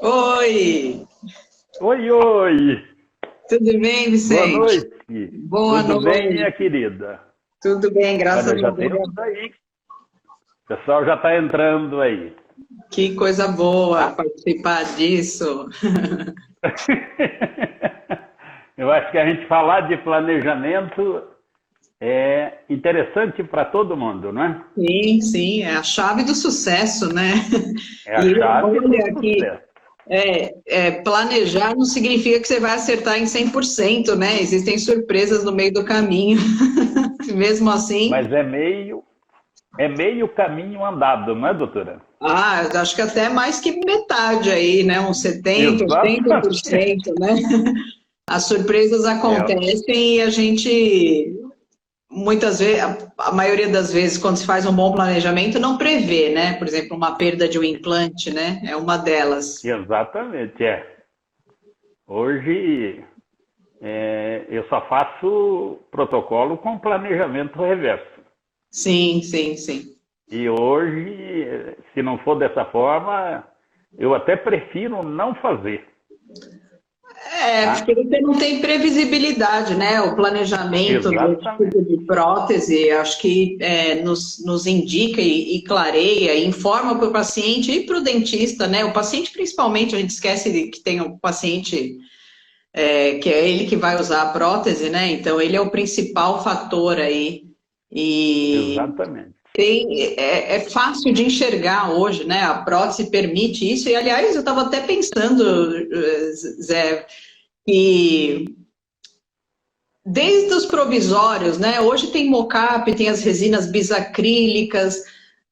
Oi, Oi, oi! tudo bem, Boa Vicente? noite! Boa Tudo bem, noite. minha querida? Tudo bem, graças a Olha, já Deus. temos aí. O pessoal já está entrando aí, Que coisa boa tá? participar disso. Eu acho que a gente falar de planejamento é interessante para todo mundo, não é? Sim, sim, é a chave do sucesso, né? É a E chave do olha que sucesso. planejar não significa que você vai acertar em 100%, né? Existem surpresas no meio do caminho. Mesmo assim, Mas é meio caminho andado, não é, doutora? eu acho que até mais que metade aí, né? Uns 70, Exatamente. 80%, né? As surpresas É, acontecem e a gente, muitas vezes, a maioria das vezes, quando se faz um bom planejamento, não prevê, né? Por exemplo, uma perda de um implante, né? É uma delas. exatamente, é. Hoje eu só faço protocolo com planejamento reverso. Sim, sim, sim. E hoje, se não for dessa forma, eu até prefiro não fazer, Porque tá? você não tem previsibilidade, né? O planejamento desse tipo Exatamente, de prótese, acho que nos indica e clareia, e informa para o paciente e para o dentista, né? O paciente, principalmente, a gente esquece que tem o paciente que é ele que vai usar a prótese, né? Então, ele é o principal fator aí. E exatamente. é fácil de enxergar hoje, né? A prótese permite isso. E, aliás, eu estava até pensando, Zé, que desde os provisórios, né? Hoje tem mocap, tem as resinas bisacrílicas,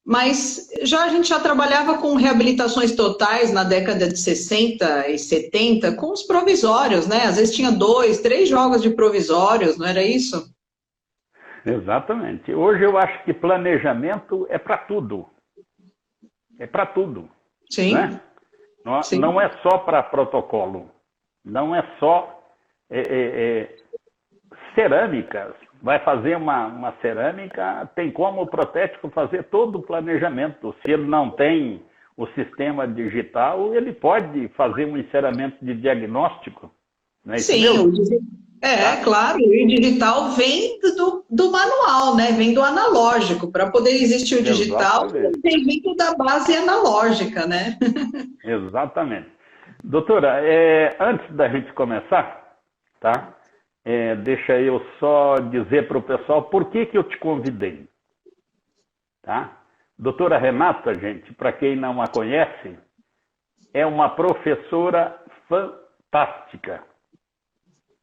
mas a gente já trabalhava com reabilitações totais na década de 60 e 70 com os provisórios, né? Às vezes tinha dois, três jogos de provisórios, não era isso? Exatamente. Hoje eu acho que planejamento é para tudo. É para tudo, Sim, né? Não, sim. não é só para protocolo. Não é só é, é, é, cerâmicas. Vai fazer uma cerâmica, tem como o protético fazer todo o planejamento. Se ele não tem o sistema digital, ele pode fazer um enceramento de diagnóstico. Não é isso Sim, mesmo? Tá? claro, o digital vem do manual, né? Vem do analógico. Para poder existir o digital, Exatamente. tem vindo da base analógica, né? Exatamente. Doutora, antes da gente começar, tá? Deixa eu só dizer para o pessoal por que eu te convidei. Tá? Doutora Renata, gente, para quem não a conhece, é uma professora fantástica.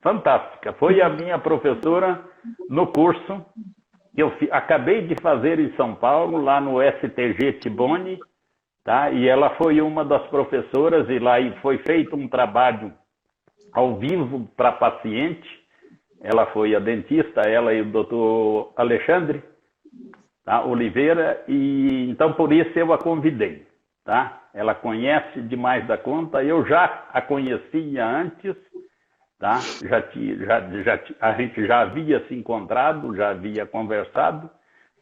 Fantástica. Foi a minha professora no curso que eu acabei de fazer em São Paulo, lá no STG Tibone, tá? E ela foi uma das professoras e lá foi feito um trabalho ao vivo para paciente. Ela foi a dentista, ela e o doutor Alexandre, tá? Oliveira, e então por isso eu a convidei, tá? Ela conhece demais da conta, eu já a conhecia antes, tá? A gente já havia se encontrado, já havia conversado,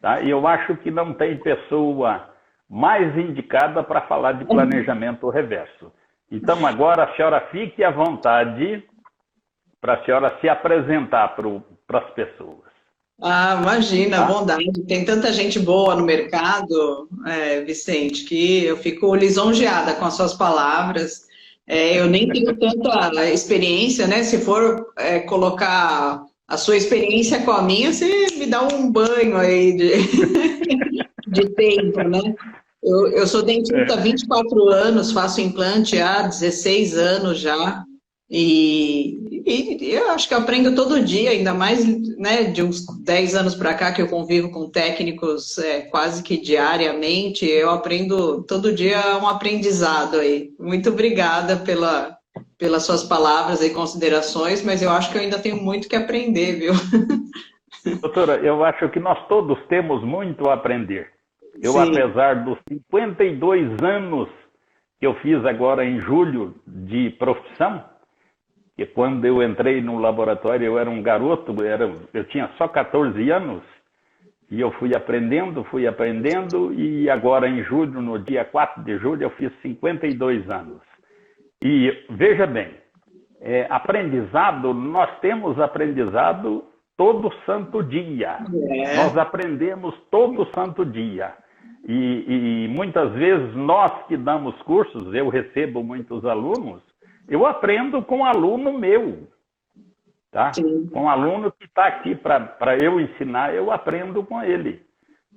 tá? E eu acho que não tem pessoa mais indicada para falar de planejamento reverso. Então agora a senhora fique à vontade para a senhora se apresentar para as pessoas, Imagina, tá? bondade. Tem tanta gente boa no mercado, Vicente, que eu fico lisonjeada com as suas palavras. Eu nem tenho tanta experiência, né? Se for, colocar a sua experiência com a minha, você me dá um banho aí de tempo, né? Eu sou dentista há 24 anos, faço implante há 16 anos já, e eu acho que eu aprendo todo dia, ainda mais, né, de uns 10 anos para cá que eu convivo com técnicos quase que diariamente, eu aprendo todo dia um aprendizado aí. Muito obrigada pelas suas palavras e considerações, mas eu acho que eu ainda tenho muito que aprender, viu? Doutora, eu acho que nós todos temos muito a aprender. Eu, Sim. apesar dos 52 anos que eu fiz agora em julho de profissão, que quando eu entrei no laboratório eu era um garoto, eu tinha só 14 anos, e eu fui aprendendo, e agora em julho, no dia 4 de julho, eu fiz 52 anos. E veja bem, aprendizado, nós temos aprendizado todo santo dia. Nós aprendemos todo santo dia. E muitas vezes nós que damos cursos, eu recebo muitos alunos, eu aprendo com um aluno meu. Tá? Com um aluno que está aqui para eu ensinar, eu aprendo com ele.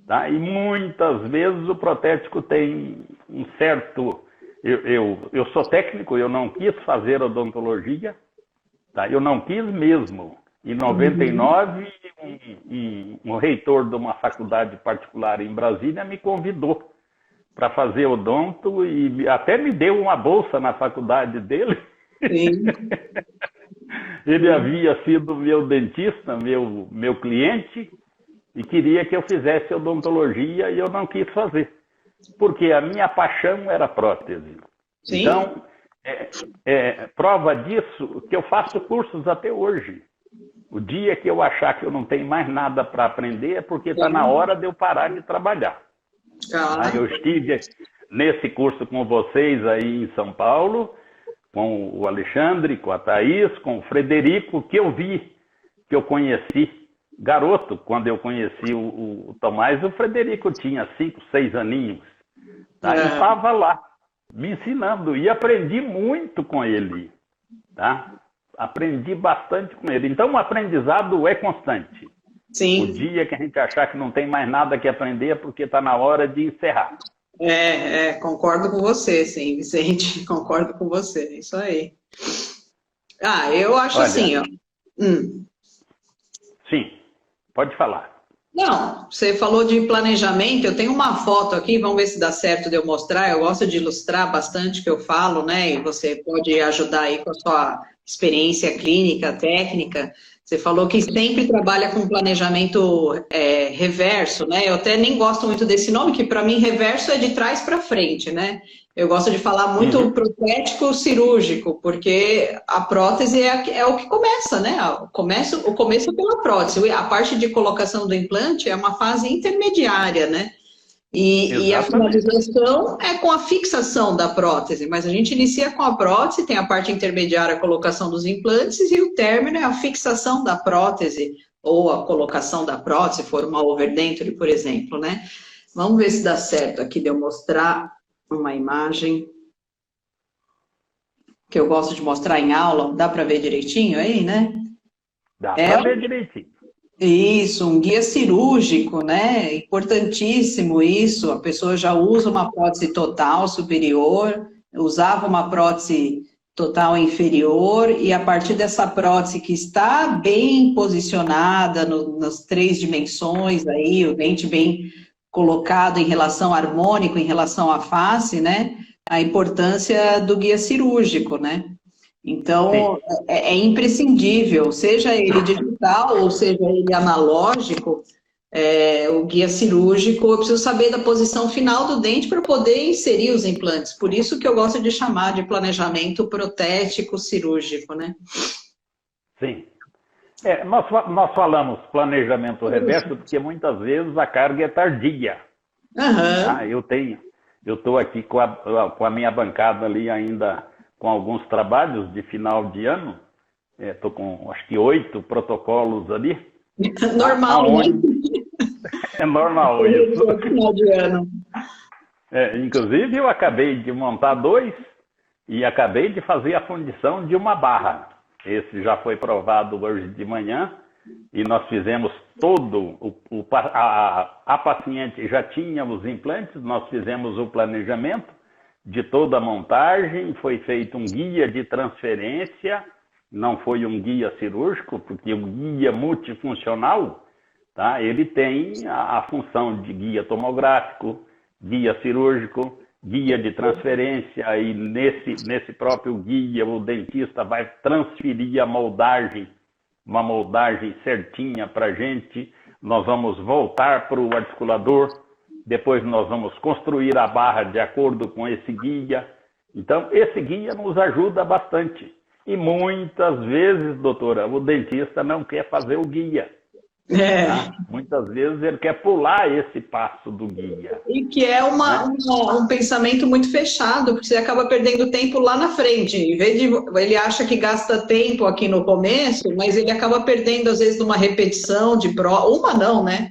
Tá? E muitas vezes o protético tem um certo... Eu sou técnico, eu não quis fazer odontologia, tá? Eu não quis mesmo. Em 99, um reitor de uma faculdade particular em Brasília me convidou para fazer odonto e até me deu uma bolsa na faculdade dele. Sim. Ele havia sido meu dentista, meu cliente, e queria que eu fizesse odontologia e eu não quis fazer, porque a minha paixão era prótese. Sim. Então, prova disso que eu faço cursos até hoje. O dia que eu achar que eu não tenho mais nada para aprender é porque está na hora de eu parar de trabalhar. Eu estive nesse curso com vocês aí em São Paulo, com o Alexandre, com a Thaís, com o Frederico, que eu vi, que eu conheci. Garoto, quando eu conheci o Tomás, o Frederico tinha 5, 6 aninhos. Tá? E estava lá, me ensinando. E aprendi muito com ele. Tá? Aprendi bastante com ele. Então, o aprendizado é constante. Sim. O dia que a gente achar que não tem mais nada que aprender é porque está na hora de encerrar. Concordo com você, sim, Vicente, concordo com você, isso aí. Eu acho assim, ó. Sim, pode falar. Não, você falou de planejamento, eu tenho uma foto aqui, vamos ver se dá certo de eu mostrar, eu gosto de ilustrar bastante o que eu falo, né, e você pode ajudar aí com a sua experiência clínica, técnica. Você falou que sempre trabalha com planejamento reverso, né? Eu até nem gosto muito desse nome, que para mim reverso é de trás para frente, né? Eu gosto de falar muito protético cirúrgico, porque a prótese é o que começa, né? O começo pela prótese. A parte de colocação do implante é uma fase intermediária, né? E a finalização é com a fixação da prótese, mas a gente inicia com a prótese, tem a parte intermediária, a colocação dos implantes, e o término é a fixação da prótese, ou a colocação da prótese, se for uma overdenture, por exemplo, né? Vamos ver se dá certo aqui de eu mostrar uma imagem que eu gosto de mostrar em aula. Dá para ver direitinho aí, né? Dá para ver direitinho. Isso, um guia cirúrgico, né? Importantíssimo isso. A pessoa já usa uma prótese total superior, usava uma prótese total inferior, e a partir dessa prótese que está bem posicionada nas 3 dimensões, aí, o dente bem colocado em relação harmônico, em relação à face, né? A importância do guia cirúrgico, né? Então, é imprescindível, seja ele digital ou seja ele analógico, o guia cirúrgico, eu preciso saber da posição final do dente para poder inserir os implantes. Por isso que eu gosto de chamar de planejamento protético cirúrgico, né? Sim. Nós falamos planejamento reverso porque muitas vezes a carga é tardia. Eu estou aqui com a minha bancada ali ainda com alguns trabalhos de final de ano. Estou com, acho que 8 protocolos ali. Normal, né? É normal isso. Final de ano. Inclusive, eu acabei de montar 2 e acabei de fazer a fundição de uma barra. Esse já foi provado hoje de manhã e nós fizemos todo, a paciente já tinha os implantes, nós fizemos o planejamento de toda a montagem, foi feito um guia de transferência, não foi um guia cirúrgico, porque o guia multifuncional, tá, ele tem a função de guia tomográfico, guia cirúrgico, guia de transferência, e nesse próprio guia o dentista vai transferir a moldagem, uma moldagem certinha para a gente, nós vamos voltar para o articulador, depois nós vamos construir a barra de acordo com esse guia. Então, esse guia nos ajuda bastante. E muitas vezes, doutora, o dentista não quer fazer o guia. É. Tá? Muitas vezes ele quer pular esse passo do guia. E que é Né? um pensamento muito fechado, porque você acaba perdendo tempo lá na frente. Em vez de, ele acha que gasta tempo aqui no começo, mas ele acaba perdendo, às vezes, numa repetição de prova. Uma não, né?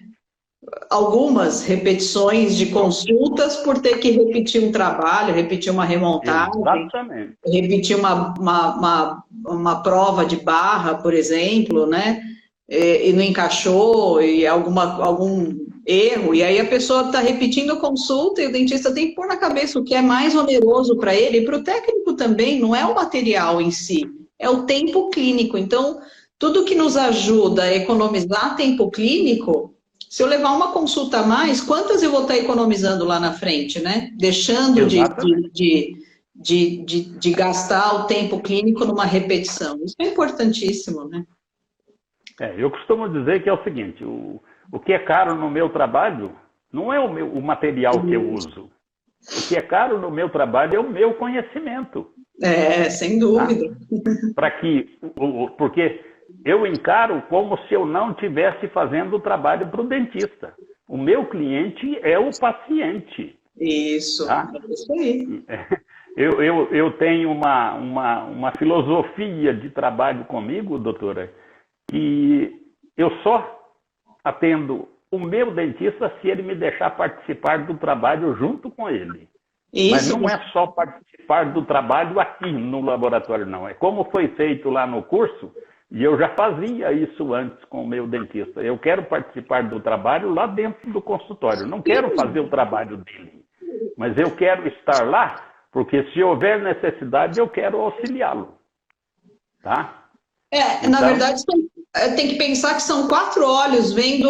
Algumas repetições de consultas por ter que repetir um trabalho, repetir uma remontagem, Exatamente. repetir uma prova de barra, por exemplo, né? E não encaixou, e algum erro, e aí a pessoa está repetindo a consulta e o dentista tem que pôr na cabeça o que é mais oneroso para ele e para o técnico também, não é o material em si, é o tempo clínico. Então, tudo que nos ajuda a economizar tempo clínico, se eu levar uma consulta a mais, quantas eu vou estar economizando lá na frente, né? Deixando Exatamente. de gastar o tempo clínico numa repetição. Isso é importantíssimo, né? Eu costumo dizer que é o seguinte, o que é caro no meu trabalho não é o material que eu uso. O que é caro no meu trabalho é o meu conhecimento. É, sem Tá? dúvida. Porque eu encaro como se eu não estivesse fazendo o trabalho para o dentista. O meu cliente é o paciente. Isso, Tá? é isso aí. Eu tenho uma filosofia de trabalho comigo, doutora, que eu só atendo o meu dentista se ele me deixar participar do trabalho junto com ele. Mas Isso, não é só participar do trabalho aqui no laboratório, não. É como foi feito lá no curso, e eu já fazia isso antes com o meu dentista. Eu quero participar do trabalho lá dentro do consultório. Não quero fazer o trabalho dele, mas eu quero estar lá, porque se houver necessidade, eu quero auxiliá-lo. Tá? na Então, verdade, tem que pensar que são 4 olhos vendo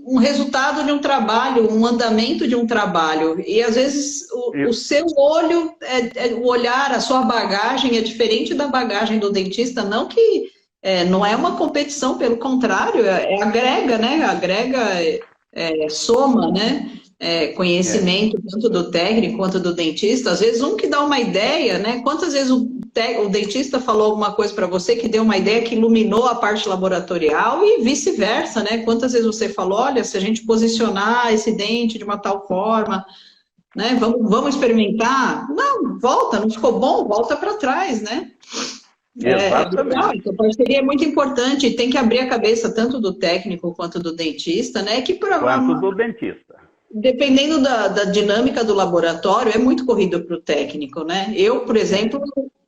um resultado de um trabalho, um andamento de um trabalho. E às vezes o eu, seu olho, o olhar, a sua bagagem é diferente da bagagem do dentista, não que não é uma competição, pelo contrário, agrega, né? Agrega, soma, né? é, Conhecimento tanto do técnico quanto do dentista. Às vezes um que dá uma ideia, né? Quantas vezes o dentista falou alguma coisa para você que deu uma ideia que iluminou a parte laboratorial e vice-versa, né? Quantas vezes você falou, olha, se a gente posicionar esse dente de uma tal forma, né? Vamos experimentar? Não, volta, não ficou bom, volta para trás, né? Legal, exatamente. então parceria é muito importante, tem que abrir a cabeça tanto do técnico quanto do dentista, né? Que Quanto do dentista. dependendo da dinâmica do laboratório, é muito corrido para o técnico, né? Eu, por exemplo,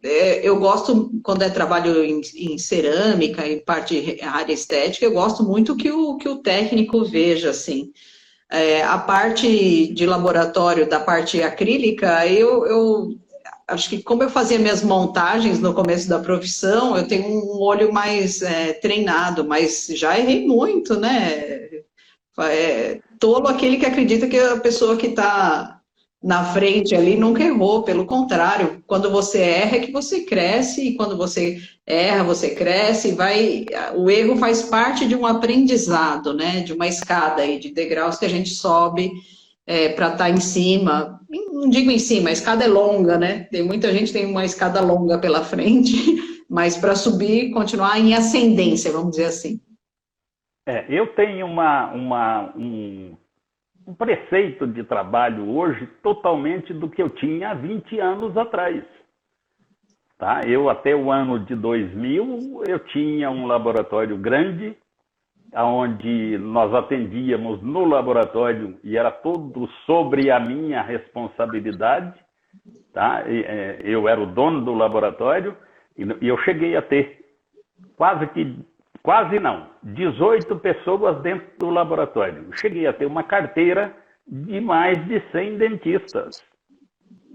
eu gosto, quando é trabalho em cerâmica, em área estética, eu gosto muito que o técnico veja, assim. A parte de laboratório, da parte acrílica, eu acho que como eu fazia minhas montagens no começo da profissão, eu tenho um olho mais treinado, mas já errei muito, né? Tolo aquele que acredita que a pessoa que está na frente ali nunca errou, pelo contrário, quando você erra é que você cresce, e quando você erra, você cresce, o erro faz parte de um aprendizado, né? De uma escada aí, de degraus que a gente sobe para estar em cima. Não digo em cima, a escada é longa, né? Tem muita gente que tem uma escada longa pela frente, mas para subir, continuar em ascendência, vamos dizer assim. Eu tenho um preceito de trabalho hoje totalmente do que eu tinha há 20 anos atrás. Tá? Eu, até o ano de 2000, eu tinha um laboratório grande, onde nós atendíamos no laboratório e era tudo sobre a minha responsabilidade. Tá? Eu era o dono do laboratório e eu cheguei a ter quase não, 18 pessoas dentro do laboratório. Eu cheguei a ter uma carteira de mais de 100 dentistas,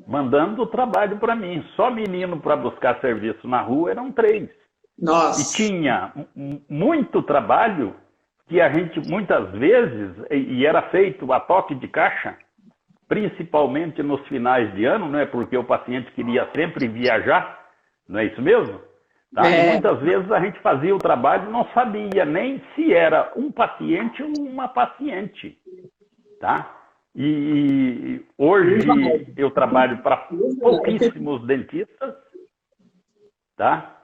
mandando trabalho para mim. Só menino para buscar serviço na rua eram 3. E Nossa, tinha muito trabalho que a gente, muitas vezes, e era feito a toque de caixa, principalmente nos finais de ano, não é? Porque o paciente queria sempre viajar, não é isso mesmo? Tá? E muitas vezes a gente fazia o trabalho e não sabia nem se era um paciente ou uma paciente. Tá? E hoje eu trabalho para pouquíssimos dentistas. Tá?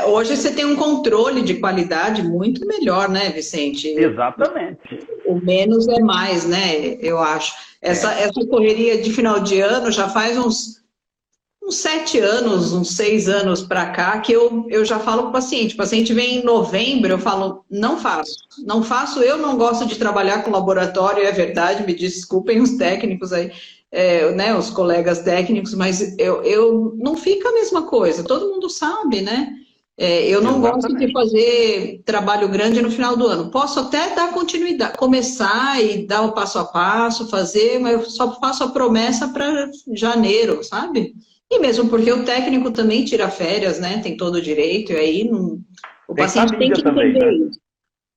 Hoje você tem um controle de qualidade muito melhor, né, Vicente? Exatamente. O menos é mais, né? Eu acho. Essa correria de final de ano já faz uns 7 anos, uns 6 anos para cá, que eu já falo para o paciente vem em novembro, eu falo, não faço, não faço, eu não gosto de trabalhar com laboratório, é verdade, me desculpem os técnicos aí, né, os colegas técnicos, mas eu não fica a mesma coisa, todo mundo sabe, né? Eu não gosto de fazer trabalho grande no final do ano. Posso até dar continuidade, começar e dar o passo a passo, fazer, mas eu só faço a promessa para janeiro, sabe? E mesmo porque o técnico também tira férias, né? Tem todo o direito, e aí o paciente tem que entender também, né? isso.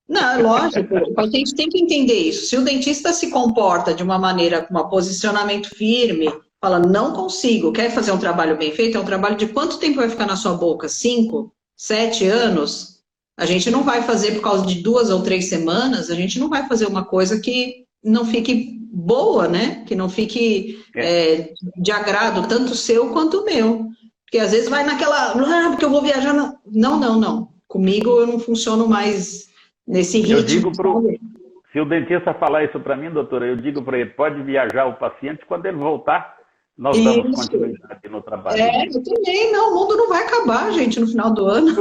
Não, é lógico, o paciente tem que entender isso. Se o dentista se comporta de uma maneira, com um posicionamento firme, fala, não consigo, quer fazer um trabalho bem feito, é um trabalho de quanto tempo vai ficar na sua boca? 5, 7 anos? A gente não vai fazer por causa de 2 ou 3 semanas, a gente não vai fazer uma coisa que não fique boa, né? Que não fique de agrado, tanto seu quanto o meu. Porque às vezes vai naquela, porque eu vou viajar. Não. Comigo eu não funciono mais nesse ritmo. Eu digo se o dentista falar isso para mim, doutora, eu digo para ele, pode viajar o paciente, quando ele voltar, nós damos continuidade no trabalho. Eu também, não, o mundo não vai acabar, gente, no final do ano.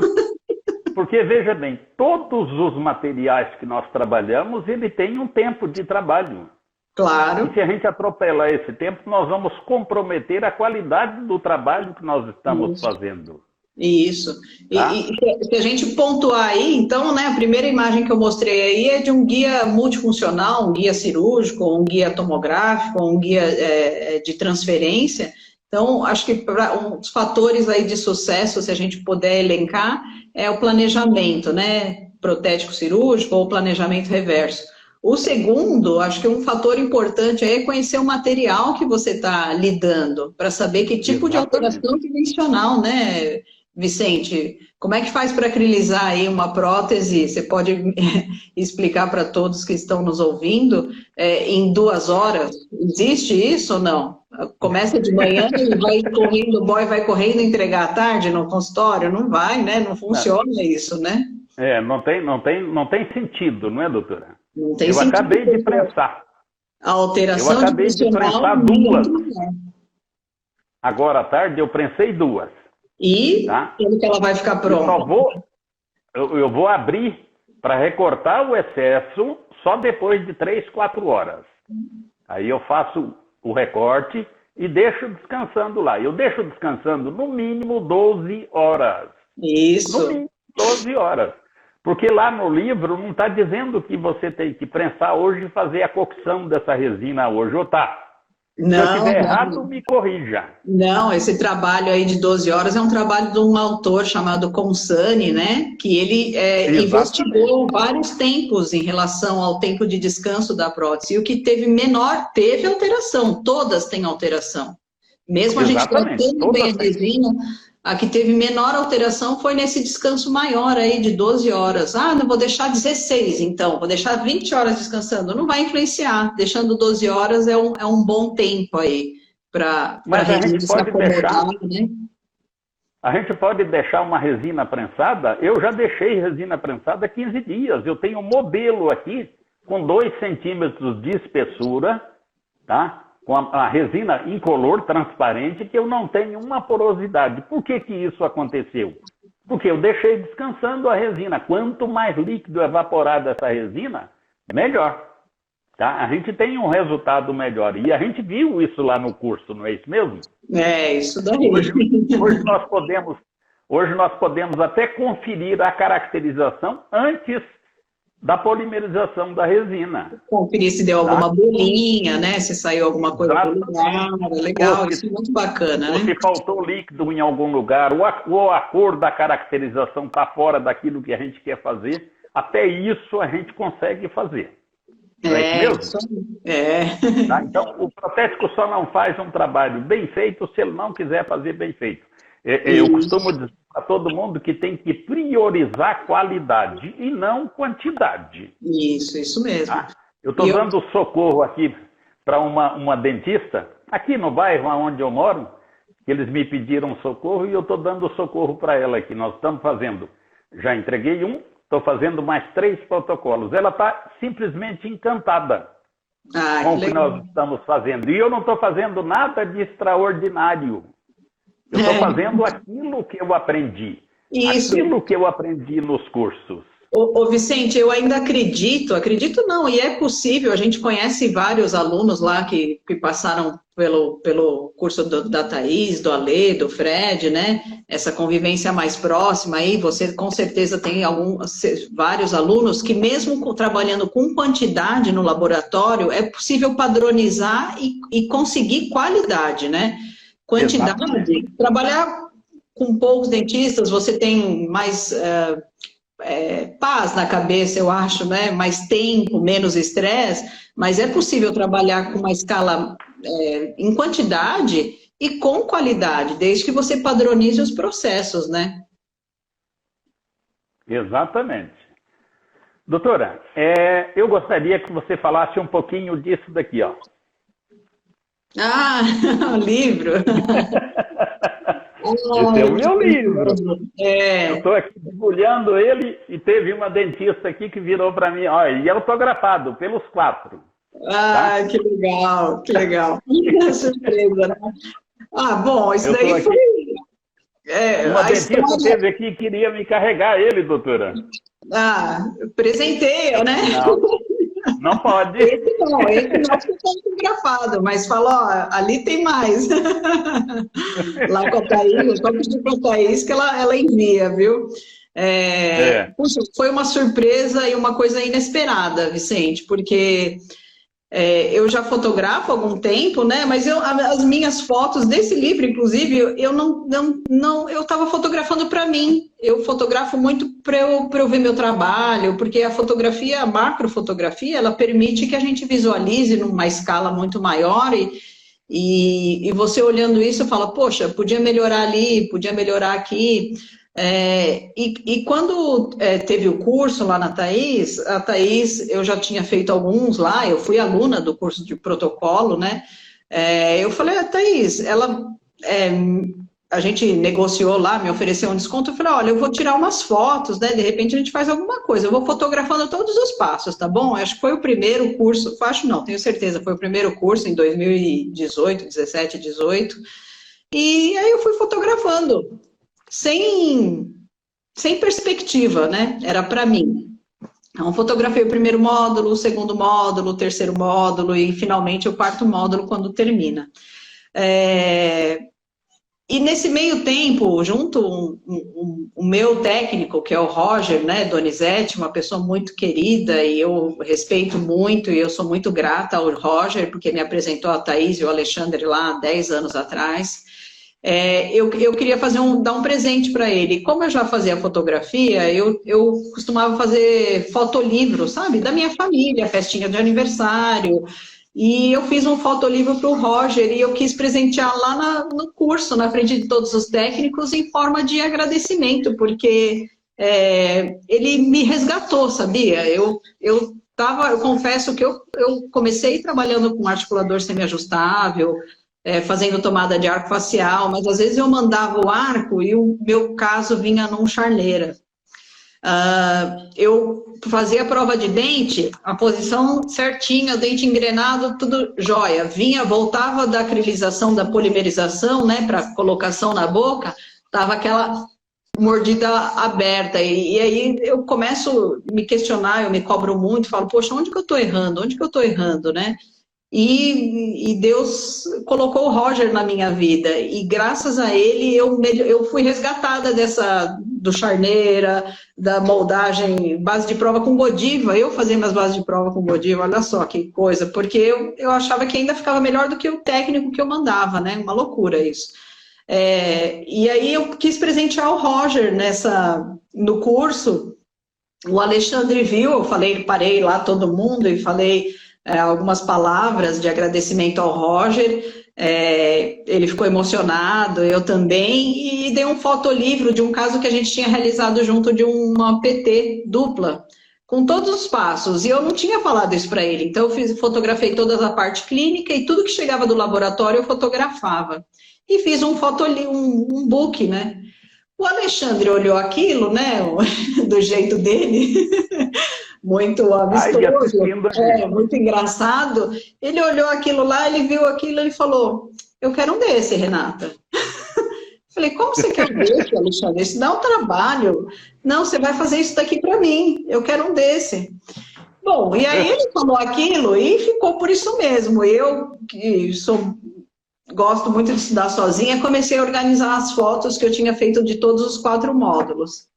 Porque, veja bem, todos os materiais que nós trabalhamos, ele tem um tempo de trabalho. Claro. E se a gente atropelar esse tempo, nós vamos comprometer a qualidade do trabalho que nós estamos fazendo. Isso. Tá? E se a gente pontuar aí, então, né, a primeira imagem que eu mostrei aí é de um guia multifuncional, um guia cirúrgico, um guia tomográfico, um guia de transferência. Então, acho que um dos fatores aí de sucesso, se a gente puder elencar, é o planejamento, né, protético cirúrgico ou planejamento reverso. O segundo, acho que um fator importante é conhecer o material que você está lidando, para saber que tipo de alteração dimensional, né, Vicente? Como é que faz para acrilizar aí uma prótese? Você pode explicar para todos que estão nos ouvindo em 2 horas? Existe isso ou não? Começa de manhã e vai correndo, o boy vai correndo entregar à tarde no consultório? Não vai, né? Não funciona isso, né? Não tem sentido, não é, doutora? Não tem eu sentido. Acabei de prensar. A alteração eu acabei de prensar 2. Agora à tarde eu prensei 2. E quando que ela vai ficar pronta? Eu vou abrir para recortar o excesso só depois de 3, 4 horas. Aí eu faço o recorte e deixo descansando lá. Eu deixo descansando no mínimo 12 horas. Isso. No mínimo 12 horas. Porque lá no livro não está dizendo que você tem que prensar hoje e fazer a cocção dessa resina hoje, ou tá? Se eu estiver errado, me corrija. Não, esse trabalho aí de 12 horas é um trabalho de um autor chamado Consani, né? Que ele investigou vários tempos em relação ao tempo de descanso da prótese. E o que teve menor, teve alteração. Todas têm alteração. Mesmo a gente tratando bem a resina, a que teve menor alteração foi nesse descanso maior aí de 12 horas. Não vou deixar 16, então, vou deixar 20 horas descansando. Não vai influenciar. Deixando 12 horas é um bom tempo aí para a resina se acomodar, né? A gente pode deixar uma resina prensada. Eu já deixei resina prensada 15 dias. Eu tenho um modelo aqui com 2 centímetros de espessura, tá? Com a resina incolor, transparente, que eu não tenho uma porosidade. Por que isso aconteceu? Porque eu deixei descansando a resina. Quanto mais líquido evaporar dessa resina, melhor. Tá? A gente tem um resultado melhor. E a gente viu isso lá no curso, não é isso mesmo? É, isso daí. Hoje nós podemos até conferir a caracterização antes da polimerização da resina. Conferir se deu alguma bolinha, né? Se saiu alguma coisa do lugar. Legal, isso é muito bacana, né? Se faltou líquido em algum lugar, ou a cor da caracterização está fora daquilo que a gente quer fazer, até isso a gente consegue fazer. Isso aí. Tá? Então, o protético só não faz um trabalho bem feito se ele não quiser fazer bem feito. Eu costumo dizer para todo mundo que tem que priorizar qualidade e não quantidade. Isso mesmo. Tá? Eu estou dando socorro aqui para uma dentista, aqui no bairro onde eu moro, que eles me pediram socorro e eu estou dando socorro para ela aqui. Nós estamos fazendo, já entreguei um, estou fazendo mais 3 protocolos. Ela está simplesmente encantada com o que nós estamos fazendo. E eu não estou fazendo nada de extraordinário. Eu estou fazendo aquilo que eu aprendi. Isso. Aquilo que eu aprendi nos cursos. Ô Vicente, eu ainda acredito não, e é possível, a gente conhece vários alunos lá que passaram pelo curso da Thaís, do Alê, do Fred, né? Essa convivência mais próxima aí, você com certeza tem vários alunos que mesmo trabalhando com quantidade no laboratório, é possível padronizar e conseguir qualidade, né? Quantidade, exatamente. Trabalhar com poucos dentistas, você tem mais... paz na cabeça, eu acho, né? Mais tempo, menos estresse, mas é possível trabalhar com uma escala em quantidade e com qualidade, desde que você padronize os processos, né? Exatamente. Doutora, eu gostaria que você falasse um pouquinho disso daqui, ó. Ah, o livro! Esse é o meu livro. Eu estou aqui debulhando ele e teve uma dentista aqui que virou para mim, olha, e é autografado pelos 4. Ah, tá? Que legal, que legal. Que surpresa, né? Ah, bom, isso daí foi... uma dentista teve aqui e queria me carregar ele, doutora. Ah, presenteia, né? Não pode. Esse não está fotografado, mas fala, ó, ali tem mais. Lá com a Thaís, pode pedir para a Thaís que ela envia, viu? Puxa, foi uma surpresa e uma coisa inesperada, Vicente, porque eu já fotografo há algum tempo, né? Mas as minhas fotos desse livro, inclusive, eu estava fotografando para mim. Eu fotografo muito para eu ver meu trabalho, porque a fotografia, a macrofotografia, ela permite que a gente visualize numa escala muito maior e você olhando isso fala, poxa, podia melhorar ali, podia melhorar aqui. E quando teve o curso lá na Thaís, a Thaís, eu já tinha feito alguns lá, eu fui aluna do curso de protocolo, né? Eu falei, Thaís, a gente negociou lá, me ofereceu um desconto, eu falei, olha, eu vou tirar umas fotos, né? De repente a gente faz alguma coisa, eu vou fotografando todos os passos, tá bom? Acho que foi o primeiro curso, acho não, tenho certeza, foi o primeiro curso em 2018, 17, 18, e aí eu fui fotografando. Sem perspectiva, né? Era para mim. Então, fotografei o primeiro módulo, o segundo módulo, o terceiro módulo e, finalmente, o quarto módulo, quando termina. E, nesse meio tempo, junto o meu técnico, que é o Roger, né, Donizete, uma pessoa muito querida e eu respeito muito e eu sou muito grata ao Roger, porque me apresentou a Thaís e o Alexandre lá há 10 anos atrás. Eu queria dar um presente para ele. Como eu já fazia fotografia, eu costumava fazer fotolivro, sabe? Da minha família, festinha de aniversário. E eu fiz um fotolivro para o Roger e eu quis presentear lá no curso, na frente de todos os técnicos, em forma de agradecimento, porque ele me resgatou, sabia? Eu confesso que eu comecei trabalhando com articulador semiajustável, fazendo tomada de arco facial, mas às vezes eu mandava o arco e o meu caso vinha num charneira. Eu fazia a prova de dente, a posição certinha, dente engrenado, tudo jóia. Voltava da acrilização, da polimerização, né, para colocação na boca, tava aquela mordida aberta. E aí eu começo a me questionar, eu me cobro muito, falo, poxa, onde que eu estou errando? Onde que eu estou errando, né? E Deus colocou o Roger na minha vida e graças a ele eu fui resgatada do charneira, da moldagem, base de prova com Godiva. Eu fazia minhas bases de prova com Godiva, olha só que coisa, porque eu achava que ainda ficava melhor do que o técnico que eu mandava, né? Uma loucura isso. E aí eu quis presentear o Roger no curso. O Alexandre viu, parei lá todo mundo e falei algumas palavras de agradecimento ao Roger, ele ficou emocionado, eu também, e dei um fotolivro de um caso que a gente tinha realizado junto de uma PT dupla, com todos os passos, e eu não tinha falado isso para ele, então eu fotografei toda a parte clínica e tudo que chegava do laboratório eu fotografava. e fiz um book, né? O Alexandre olhou aquilo, né, do jeito dele, muito Ai, amistoso, assistindo ali. muito engraçado. Ele olhou aquilo lá, ele viu aquilo e falou: eu quero um desse, Renata. Falei: como você quer um desse, Alexandre? Isso dá um trabalho. Não, você vai fazer isso daqui para mim. Eu quero um desse. Bom, e aí ele falou aquilo e ficou por isso mesmo. Eu, que gosto muito de estudar sozinha, comecei a organizar as fotos que eu tinha feito de todos os 4 módulos.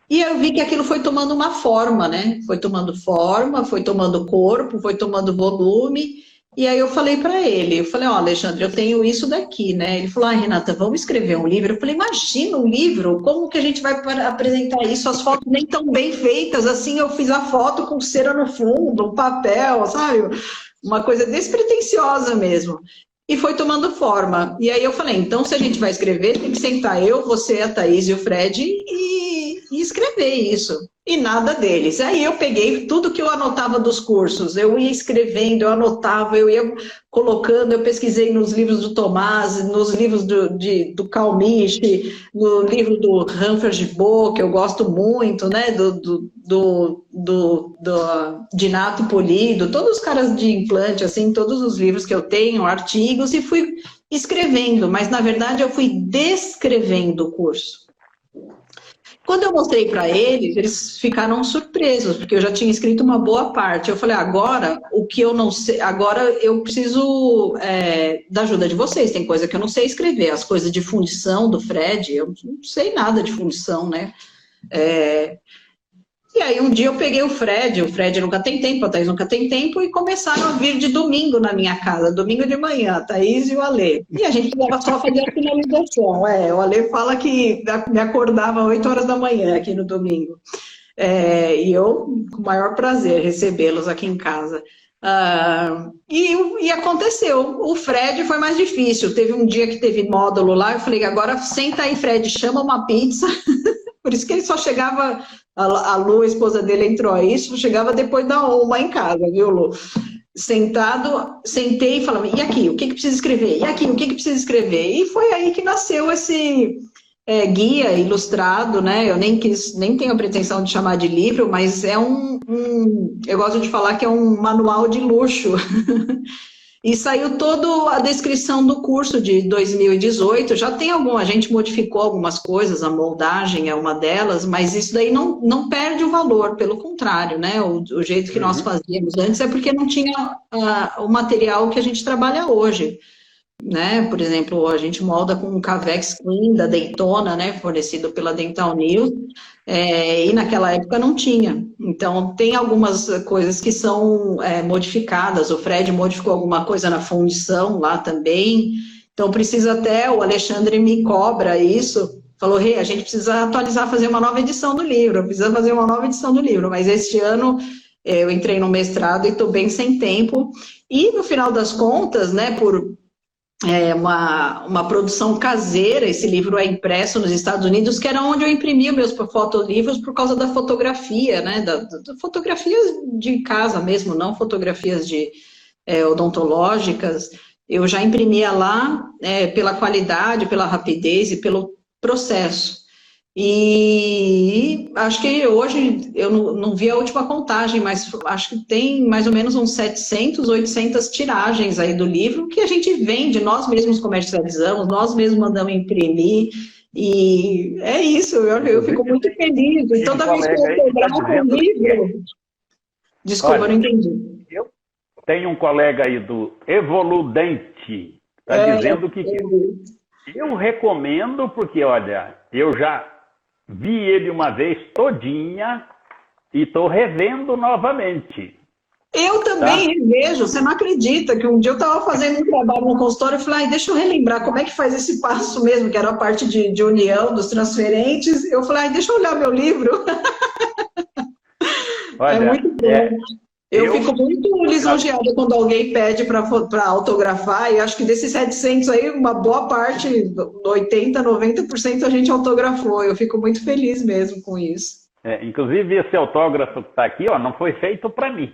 E eu vi que aquilo foi tomando uma forma, né? Foi tomando forma, foi tomando corpo, foi tomando volume. E aí eu falei para ele, eu falei: ó, Alexandre, eu tenho isso daqui, né? Ele falou: ah, Renata, vamos escrever um livro. Eu falei: imagina um livro, como que a gente vai apresentar isso? As fotos nem tão bem feitas, assim, eu fiz a foto com cera no fundo, um papel, sabe? Uma coisa despretensiosa mesmo. E foi tomando forma. E aí eu falei: então, se a gente vai escrever, tem que sentar eu, você, a Thaís e o Fred e escrever isso. E nada deles. Aí eu peguei tudo que eu anotava dos cursos, eu ia escrevendo, eu anotava, eu ia colocando, eu pesquisei nos livros do Tomás, nos livros do Calmiche, no livro do Humphrey Boa, que eu gosto muito, né, de Nato Polido, todos os caras de implante, assim, todos os livros que eu tenho, artigos, e fui escrevendo, mas na verdade eu fui descrevendo o curso. Quando eu mostrei para eles, eles ficaram surpresos, porque eu já tinha escrito uma boa parte. Eu falei: agora, o que eu não sei, agora eu preciso da ajuda de vocês. Tem coisa que eu não sei escrever, as coisas de fundição do Fred, eu não sei nada de fundição, né? E aí um dia eu peguei o Fred nunca tem tempo, a Thaís nunca tem tempo, e começaram a vir de domingo na minha casa, domingo de manhã, a Thaís e o Alê. E a gente precisava só fazer a finalização. O Alê fala que me acordava às 8 horas da manhã aqui no domingo. E eu, com o maior prazer, recebê-los aqui em casa. E aconteceu. O Fred foi mais difícil. Teve um dia que teve módulo lá, eu falei: agora senta aí, Fred, chama uma pizza. Por isso que ele só chegava, a Lu, a esposa dele, entrou aí, só chegava depois da 1 em casa, viu, Lu? Sentei e falava: e aqui, o que precisa escrever? E aqui, o que precisa escrever? E foi aí que nasceu esse guia ilustrado, né? Eu nem tenho a pretensão de chamar de livro, mas é eu gosto de falar que é um manual de luxo. E saiu toda a descrição do curso de 2018, já tem a gente modificou algumas coisas, a moldagem é uma delas, mas isso daí não perde o valor, pelo contrário, né? O jeito que nós fazíamos antes é porque não tinha o material que a gente trabalha hoje, né? Por exemplo, a gente molda com um Cavex Clean da Daytona, né? Fornecido pela Dental News, e naquela época não tinha. Então, tem algumas coisas que são modificadas. O Fred modificou alguma coisa na fundição lá também. Então, precisa até, o Alexandre me cobra isso, falou: Rê, a gente precisa atualizar, fazer uma nova edição do livro, mas este ano eu entrei no mestrado e estou bem sem tempo. E, no final das contas, né, por uma produção caseira, esse livro é impresso nos Estados Unidos, que era onde eu imprimia meus fotolivros por causa da fotografia, né, da fotografias de casa mesmo, não fotografias odontológicas. Eu já imprimia lá pela qualidade, pela rapidez e pelo processo. E acho que hoje, eu não vi a última contagem, mas acho que tem mais ou menos uns 700, 800 tiragens aí do livro, que a gente vende, nós mesmos comercializamos, nós mesmos mandamos imprimir, e é isso, eu fico muito feliz. E toda vez que eu autografo um livro... Desculpa, eu não entendi. Eu tenho um colega aí do Evoludente, está dizendo que eu recomendo, porque, olha, eu já vi ele uma vez todinha e estou revendo novamente. Eu também revejo, você não acredita que um dia eu estava fazendo um trabalho no consultório e falei: deixa eu relembrar como é que faz esse passo mesmo, que era a parte de união dos transferentes. Eu falei: deixa eu olhar meu livro. Olha, é muito bom. Eu fico muito lisonjeada quando alguém pede para autografar, e acho que desses 700 aí, uma boa parte, 80%, 90% a gente autografou. Eu fico muito feliz mesmo com isso. Inclusive, esse autógrafo que está aqui, não foi feito para mim.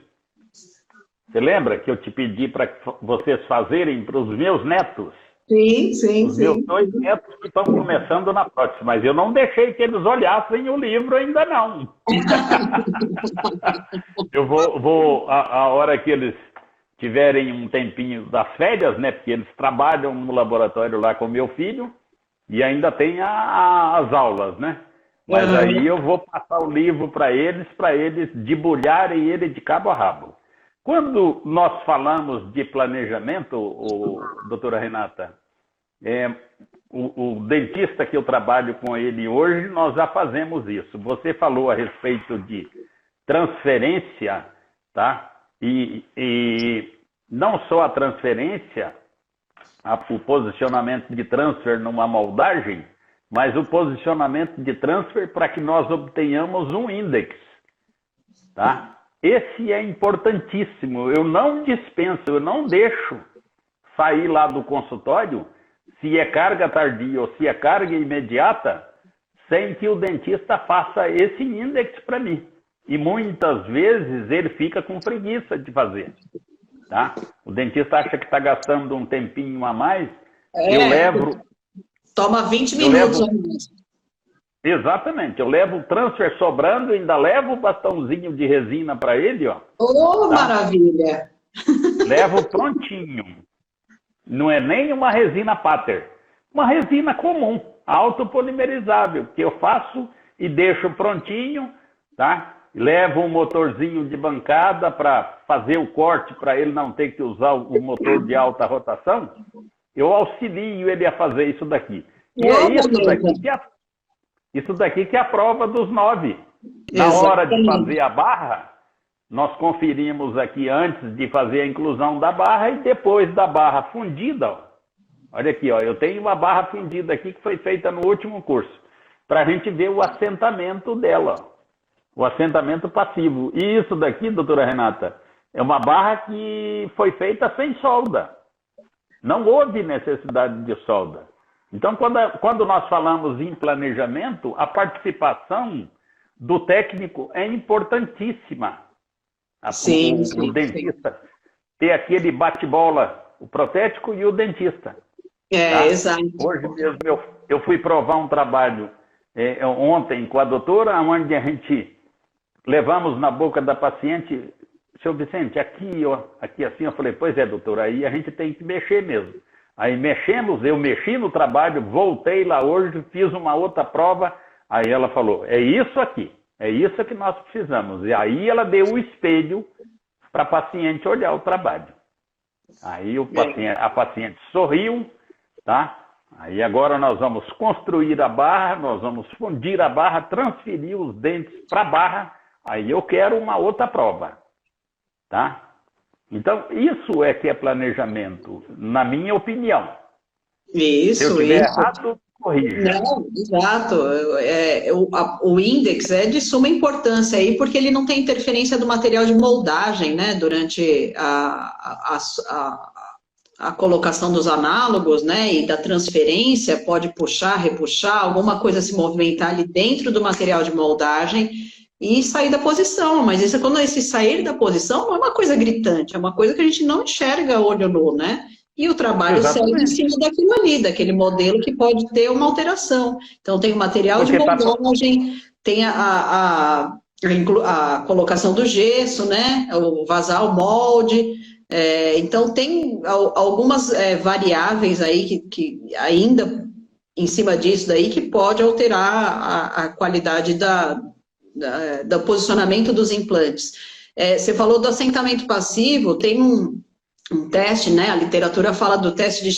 Você lembra que eu te pedi para vocês fazerem para os meus netos? Sim, sim, Os meus sim. 2 netos que estão começando na prótese, mas eu não deixei que eles olhassem o livro ainda não. Eu a hora que eles tiverem um tempinho das férias, né? Porque eles trabalham no laboratório lá com meu filho e ainda tem as aulas, né? Mas aí Aham. eu vou passar o livro para eles debulharem ele de cabo a rabo. Quando nós falamos de planejamento, doutora Renata, é, o dentista que eu trabalho com ele hoje, nós já fazemos isso. Você falou a respeito de transferência, tá? E não só a transferência, o posicionamento de transfer numa moldagem, mas o posicionamento de transfer para que nós obtenhamos um index, tá? Esse é importantíssimo. Eu não dispenso, eu não deixo sair lá do consultório se é carga tardia ou se é carga imediata, sem que o dentista faça esse index para mim. E muitas vezes ele fica com preguiça de fazer. Tá? O dentista acha que está gastando um tempinho a mais. Eu É, levo. toma 20 Eu minutos. levo. Exatamente. Eu levo o transfer sobrando, ainda levo o bastãozinho de resina para ele, ó. Oh, Tá? maravilha! Levo prontinho. Não é nem uma resina Pater. Uma resina comum, autopolimerizável, que eu faço e deixo prontinho, tá? Levo um motorzinho de bancada para fazer o corte, para ele não ter que usar o motor de alta rotação. Eu auxilio ele a fazer isso daqui. E é Oh, isso daqui que é a prova dos 9. Na hora de exatamente. fazer a barra, nós conferimos aqui antes de fazer a inclusão da barra e depois da barra fundida. Ó. Olha aqui, ó, eu tenho uma barra fundida aqui que foi feita no último curso, para a gente ver o assentamento dela, ó, o assentamento passivo. E isso daqui, doutora Renata, é uma barra que foi feita sem solda. Não houve necessidade de solda. Então, quando nós falamos em planejamento, a participação do técnico é importantíssima. Sim, O sim, sim. dentista ter aquele bate-bola, o protético e o dentista. É, Tá? exato. Hoje mesmo eu fui provar um trabalho ontem com a doutora, onde a gente levamos na boca da paciente, seu Vicente, aqui, ó, aqui assim, eu falei, pois é, doutora, aí a gente tem que mexer mesmo. Aí mexemos, eu mexi no trabalho, voltei lá hoje, fiz uma outra prova, aí ela falou, é isso aqui, é isso que nós precisamos. E aí ela deu o espelho para a paciente olhar o trabalho. Aí a paciente sorriu, tá? Aí agora nós vamos construir a barra, nós vamos fundir a barra, transferir os dentes para a barra, aí eu quero uma outra prova, tá? Então, isso é que é planejamento, na minha opinião. Se eu Isso, estiver isso. errado, corrija. Não, exato. O índex é de suma importância aí, porque ele não tem interferência do material de moldagem, né, durante a colocação dos análogos, né, e da transferência, pode puxar, repuxar, alguma coisa se movimentar ali dentro do material de moldagem e sair da posição, mas isso, quando esse sair da posição não é uma coisa gritante, é uma coisa que a gente não enxerga a olho nu, né? E o trabalho segue em Exatamente. cima daquilo ali, daquele modelo que pode ter uma alteração. Então, tem o material de Porque tá, moldagem, tem a colocação do gesso, né? O vazar o molde. Então, tem algumas variáveis aí que ainda em cima disso daí que pode alterar a qualidade do posicionamento dos implantes. Você falou do assentamento passivo, tem um teste, né? A literatura fala do teste de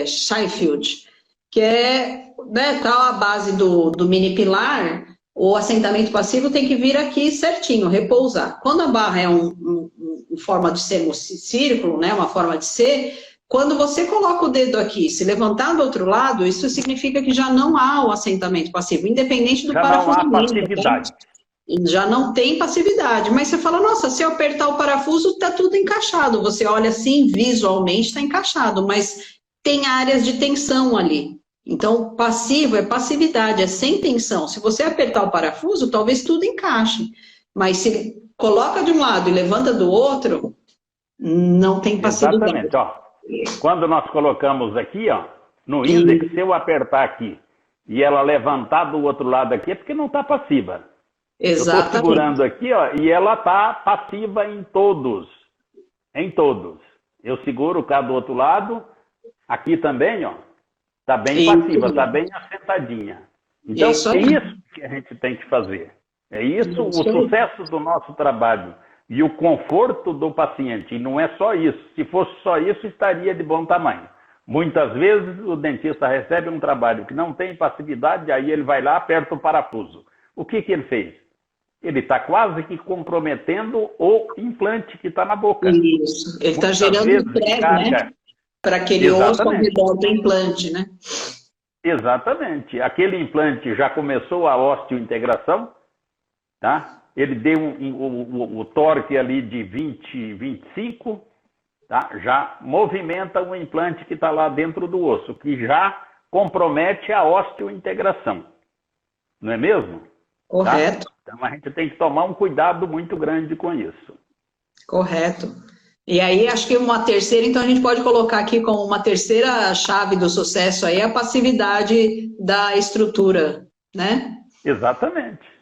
Sheffield, que né, tá a base do mini pilar, o assentamento passivo tem que vir aqui certinho, repousar. Quando a barra é uma forma de ser um círculo, né, uma forma de ser, quando você coloca o dedo aqui, se levantar do outro lado, isso significa que já não há o assentamento passivo, independente do já não há parafusamento. passividade. Tá? Já não tem passividade, mas você fala, nossa, se eu apertar o parafuso, está tudo encaixado. Você olha assim, visualmente está encaixado, mas tem áreas de tensão ali. Então, passivo é passividade, é sem tensão. Se você apertar o parafuso, talvez tudo encaixe. Mas se coloca de um lado e levanta do outro, não tem passividade. Exatamente. Ó, quando nós colocamos aqui, ó, no índex, se eu apertar aqui e ela levantar do outro lado aqui, é porque não está passiva. Exatamente. Eu estou segurando aqui, ó, e ela está passiva em todos. Em todos. Eu seguro cá do outro lado, aqui também, ó, está bem passiva, está bem assentadinha. Então, é isso que a gente tem que fazer. É isso o sucesso do nosso trabalho. E o conforto do paciente. E não é só isso. Se fosse só isso, estaria de bom tamanho. Muitas vezes o dentista recebe um trabalho que não tem passividade, aí ele vai lá, aperta o parafuso. O que ele fez? Ele está quase que comprometendo o implante que está na boca. Isso. Ele está gerando estresse, né? Para aquele osso ao redor do implante, né? Exatamente. Aquele implante já começou a osteointegração, tá? Ele deu o torque ali de 20, 25, tá? Já movimenta o implante que está lá dentro do osso, que já compromete a osteointegração. Não é mesmo? Correto. Tá? Então a gente tem que tomar um cuidado muito grande com isso. Correto. E aí, acho que uma terceira, então a gente pode colocar aqui como uma terceira chave do sucesso aí, a passividade da estrutura, né? Exatamente.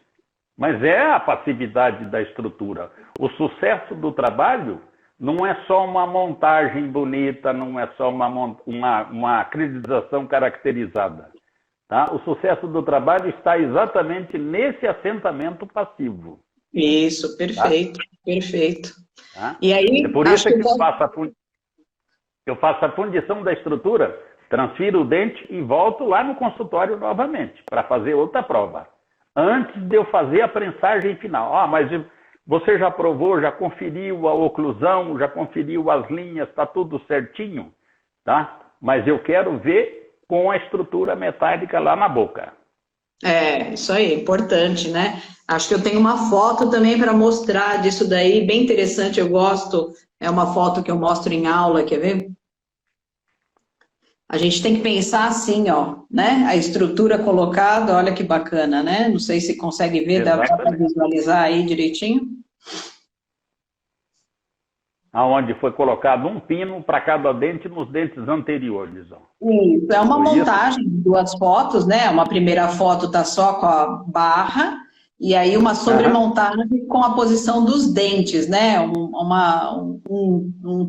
Mas é a passividade da estrutura. O sucesso do trabalho não é só uma montagem bonita, não é só uma acreditação caracterizada. Tá? O sucesso do trabalho está exatamente nesse assentamento passivo. Isso, perfeito, tá? Perfeito. Tá? E aí, é por isso que eu faço a fundição da estrutura, transfiro o dente e volto lá no consultório novamente para fazer outra prova. Antes de eu fazer a prensagem final. Mas você já provou, já conferiu a oclusão, já conferiu as linhas, está tudo certinho, tá? Mas eu quero ver com a estrutura metálica lá na boca. Isso aí, importante, né? Acho que eu tenho uma foto também para mostrar disso daí, bem interessante, eu gosto. É uma foto que eu mostro em aula, quer ver? A gente tem que pensar assim, ó, né? A estrutura colocada, olha que bacana, né? Não sei se consegue ver, dá para visualizar aí direitinho. Aonde foi colocado um pino para cada dente nos dentes anteriores. Ó. Isso, é uma montagem de duas fotos, né? Uma primeira foto está só com a barra, e aí uma sobremontagem com a posição dos dentes, né? Um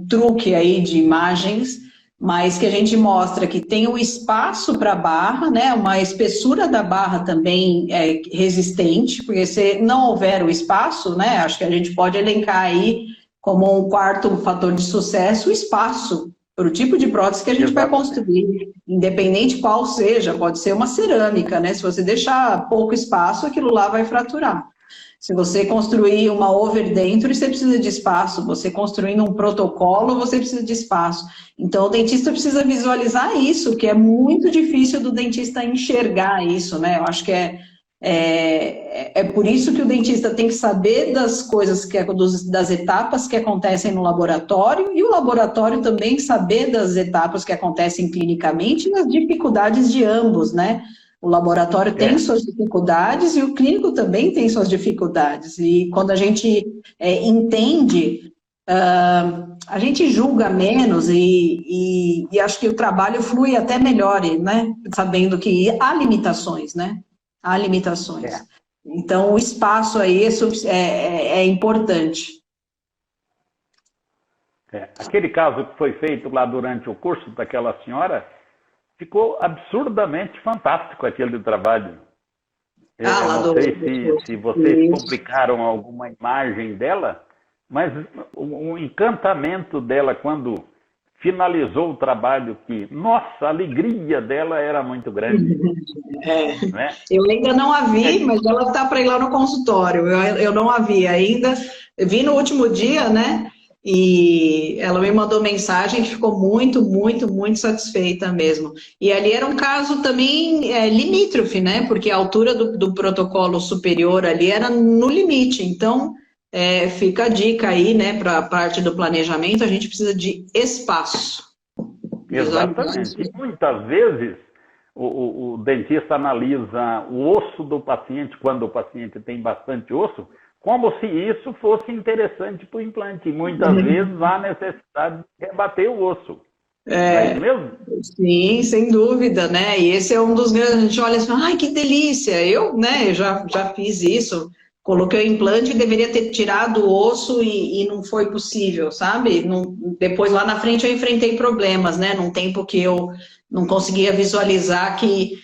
truque aí de imagens, mas que a gente mostra que tem o espaço para a barra, né? Uma espessura da barra também é resistente, porque se não houver o espaço, né? Acho que a gente pode elencar aí como um quarto fator de sucesso, o espaço, para o tipo de prótese que a gente vai construir, independente qual seja, pode ser uma cerâmica, né? Se você deixar pouco espaço, aquilo lá vai fraturar. Se você construir uma overdenture, você precisa de espaço. Você construindo um protocolo, você precisa de espaço. Então, o dentista precisa visualizar isso, que é muito difícil do dentista enxergar isso, né? Eu acho que é por isso que o dentista tem que saber das coisas, das etapas que acontecem no laboratório, e o laboratório também saber das etapas que acontecem clinicamente e as dificuldades de ambos, né? O laboratório tem suas dificuldades e o clínico também tem suas dificuldades. E quando a gente entende, a gente julga menos e acho que o trabalho flui até melhor, né? Sabendo que há limitações, né? Há limitações. Então, o espaço aí é importante. Aquele caso que foi feito lá durante o curso daquela senhora, ficou absurdamente fantástico aquele trabalho. Eu não sei se vocês publicaram alguma imagem dela, mas o encantamento dela quando finalizou o trabalho, nossa, a alegria dela era muito grande. Né? Eu ainda não a vi, mas ela está para ir lá no consultório. Eu não a vi ainda. Eu vi no último dia, né? E ela me mandou mensagem que ficou muito, muito, muito satisfeita mesmo. E ali era um caso também limítrofe, né? Porque a altura do protocolo superior ali era no limite. Então, fica a dica aí, né? Para a parte do planejamento, a gente precisa de espaço. Exatamente. E muitas vezes o dentista analisa o osso do paciente, quando o paciente tem bastante osso, como se isso fosse interessante para o implante. E muitas vezes há necessidade de rebater o osso. Não é isso mesmo? Sim, sem dúvida, né? E esse é um dos grandes. A gente olha assim, ai, que delícia! Eu já fiz isso. Coloquei o implante e deveria ter tirado o osso e não foi possível, sabe? Depois, lá na frente, eu enfrentei problemas, né? Num tempo que eu não conseguia visualizar que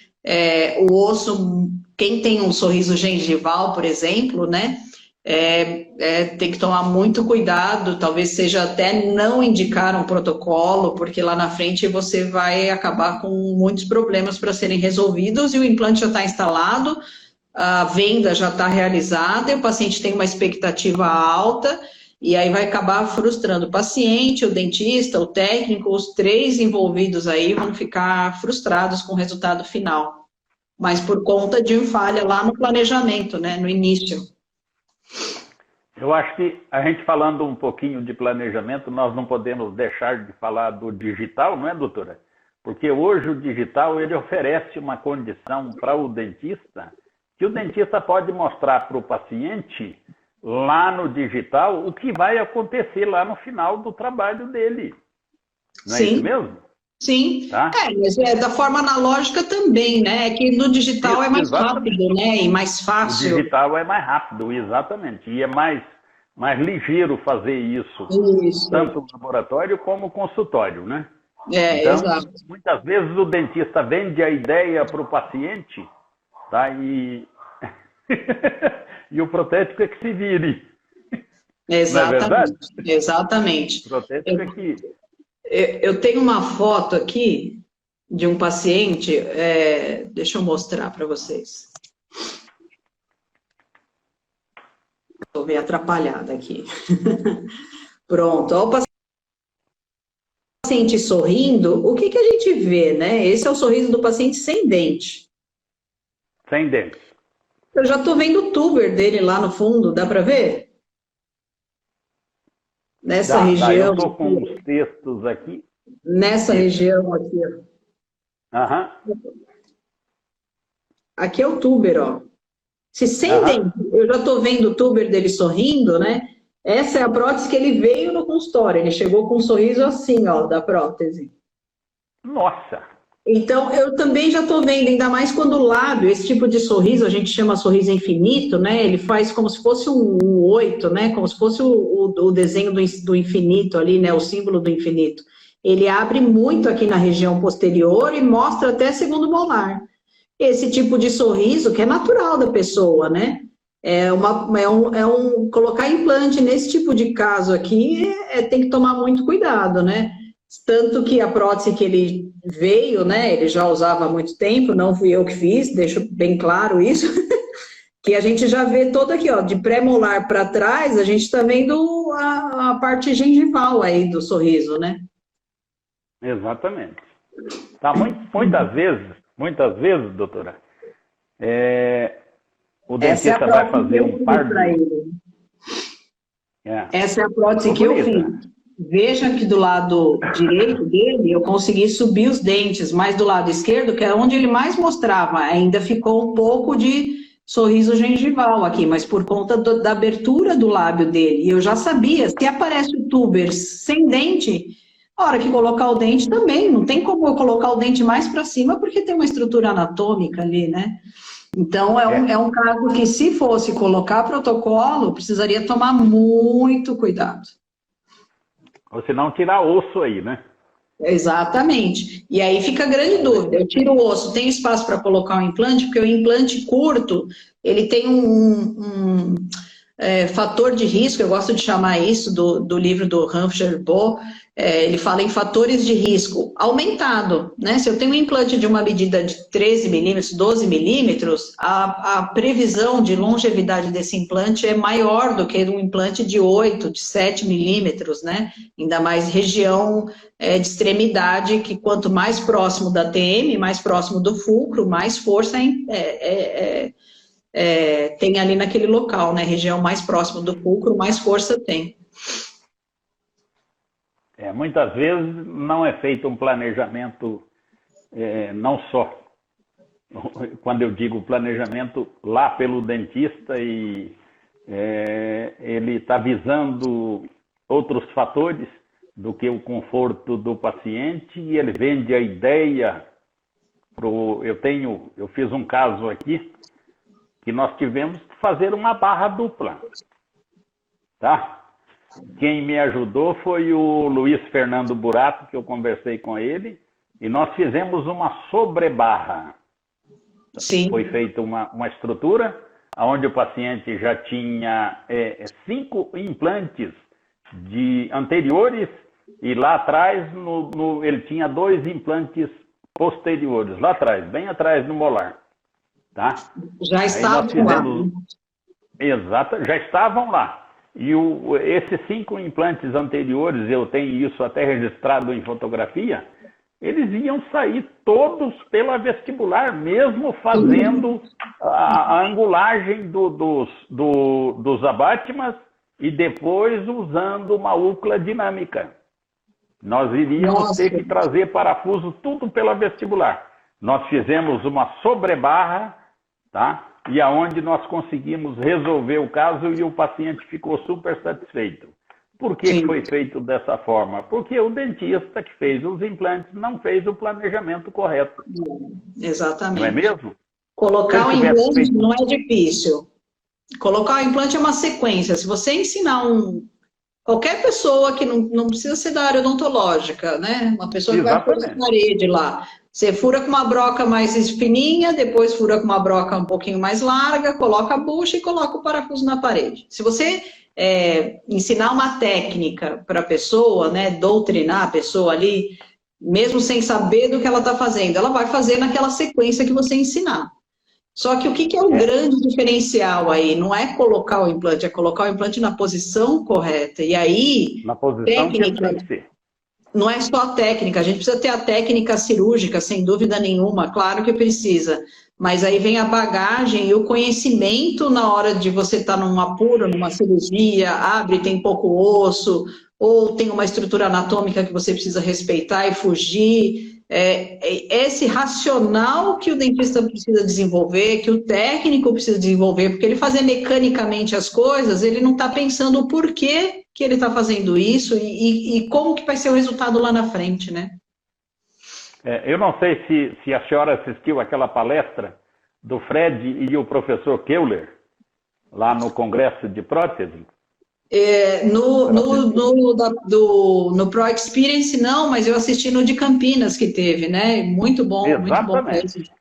o osso, quem tem um sorriso gengival, por exemplo, né? Tem que tomar muito cuidado, talvez seja até não indicar um protocolo, porque lá na frente você vai acabar com muitos problemas para serem resolvidos e o implante já está instalado, a venda já está realizada e o paciente tem uma expectativa alta e aí vai acabar frustrando o paciente, o dentista, o técnico, os três envolvidos aí vão ficar frustrados com o resultado final, mas por conta de uma falha lá no planejamento, né, no início. Eu acho que a gente falando um pouquinho de planejamento, nós não podemos deixar de falar do digital, não é, doutora? Porque hoje o digital ele oferece uma condição para o dentista que o dentista pode mostrar para o paciente lá no digital o que vai acontecer lá no final do trabalho dele. Não é isso mesmo? Sim, tá? Mas da forma analógica também, né? É que no digital é mais rápido, né? E mais fácil. O digital é mais rápido, exatamente. E é mais ligeiro fazer isso. Tanto no laboratório como consultório, né? Então, exato. Muitas vezes o dentista vende a ideia para o paciente, tá? E o protético é que se vire. Exatamente. Não é verdade? Exatamente. O protético é que... Eu tenho uma foto aqui de um paciente, deixa eu mostrar para vocês. Estou meio atrapalhada aqui. Pronto, ó, o paciente sorrindo, o que a gente vê, né? Esse é o sorriso do paciente sem dente. Sem dente. Eu já estou vendo o tuber dele lá no fundo, dá para ver? Nessa região. Eu estou com os textos aqui. Nessa região aqui. Aqui é o tuber, ó. Se sem dente, eu já estou vendo o tuber dele sorrindo, né? Essa é a prótese que ele veio no consultório. Ele chegou com um sorriso assim, ó, da prótese. Nossa! Então, eu também já estou vendo, ainda mais quando o lábio, esse tipo de sorriso, a gente chama sorriso infinito, né? Ele faz como se fosse um 8, né? Como se fosse o desenho do infinito ali, né? O símbolo do infinito. Ele abre muito aqui na região posterior e mostra até segundo molar. Esse tipo de sorriso, que é natural da pessoa, né? Colocar implante nesse tipo de caso aqui, tem que tomar muito cuidado, né? Tanto que a prótese que ele veio, né, ele já usava há muito tempo, não fui eu que fiz, deixo bem claro isso, que a gente já vê todo aqui, ó, de pré-molar para trás, a gente está vendo a parte gengival aí do sorriso, né? Exatamente. Tá, muitas vezes, doutora, o dentista vai fazer um par de... Essa é a prótese que eu fiz. Veja que do lado direito dele eu consegui subir os dentes, mas do lado esquerdo, que é onde ele mais mostrava, ainda ficou um pouco de sorriso gengival aqui, mas por conta da abertura do lábio dele. E eu já sabia, se aparece o tuber sem dente, a hora que colocar o dente também, não tem como eu colocar o dente mais para cima, porque tem uma estrutura anatômica ali, né? Então, é um caso que, se fosse colocar protocolo, precisaria tomar muito cuidado. Ou se não, tirar osso aí, né? Exatamente. E aí fica a grande dúvida. Eu tiro o osso, tem espaço para colocar um implante? Porque o implante curto, ele tem um fator de risco, eu gosto de chamar isso do livro do Humphrey Bow, ele fala em fatores de risco aumentado, né? Se eu tenho um implante de uma medida de 13 milímetros, 12 milímetros, a previsão de longevidade desse implante é maior do que um implante de 8, de 7 milímetros, né? Ainda mais região de extremidade, que quanto mais próximo da TM, mais próximo do fulcro, mais força tem ali naquele local, né? Região mais próxima do fulcro, mais força tem. Muitas vezes não é feito um planejamento, não só, quando eu digo planejamento, lá pelo dentista e ele está visando outros fatores, do que o conforto do paciente, e ele vende a ideia eu fiz um caso aqui que nós tivemos que fazer uma barra dupla, tá? Quem me ajudou foi o Luiz Fernando Burato, que eu conversei com ele, e nós fizemos uma sobrebarra. Sim. Foi feita uma estrutura onde o paciente já tinha 5 implantes anteriores, e lá atrás ele tinha 2 implantes posteriores, lá atrás, bem atrás no molar. Tá? Já estavam lá. Exato, já estavam lá. E esses 5 implantes anteriores, eu tenho isso até registrado em fotografia, eles iam sair todos pela vestibular, mesmo fazendo a angulagem dos abátmas e depois usando uma úcula dinâmica. Nós iríamos ter que trazer parafuso tudo pela vestibular. Nós fizemos uma sobrebarra, tá? E aonde nós conseguimos resolver o caso e o paciente ficou super satisfeito. Por que foi feito dessa forma? Porque o dentista que fez os implantes não fez o planejamento correto. Exatamente. Não é mesmo? Colocar o implante não é difícil. Colocar o implante é uma sequência. Se você ensinar qualquer pessoa que não precisa ser da área odontológica, né? Uma pessoa que vai pôr na parede lá. Você fura com uma broca mais fininha, depois fura com uma broca um pouquinho mais larga, coloca a bucha e coloca o parafuso na parede. Se você ensinar uma técnica para a pessoa, né? Doutrinar a pessoa ali, mesmo sem saber do que ela está fazendo, ela vai fazer naquela sequência que você ensinar. Só que o que é o grande diferencial aí? Não é colocar o implante, é colocar o implante na posição correta. E aí, na posição técnica, que tem que ser. Não é só a técnica, a gente precisa ter a técnica cirúrgica, sem dúvida nenhuma, claro que precisa. Mas aí vem a bagagem e o conhecimento na hora de você estar num apuro, numa cirurgia, abre, tem pouco osso, ou tem uma estrutura anatômica que você precisa respeitar e fugir. Esse racional que o dentista precisa desenvolver, que o técnico precisa desenvolver, porque ele fazer mecanicamente as coisas, ele não está pensando o porquê que ele está fazendo isso e como que vai ser o resultado lá na frente, né? Eu não sei se a senhora assistiu aquela palestra do Fred e o professor Keuler, lá no Congresso de Prótese. No Pro Experience não, mas eu assisti no de Campinas que teve, né? Muito bom, exatamente. Muito bom.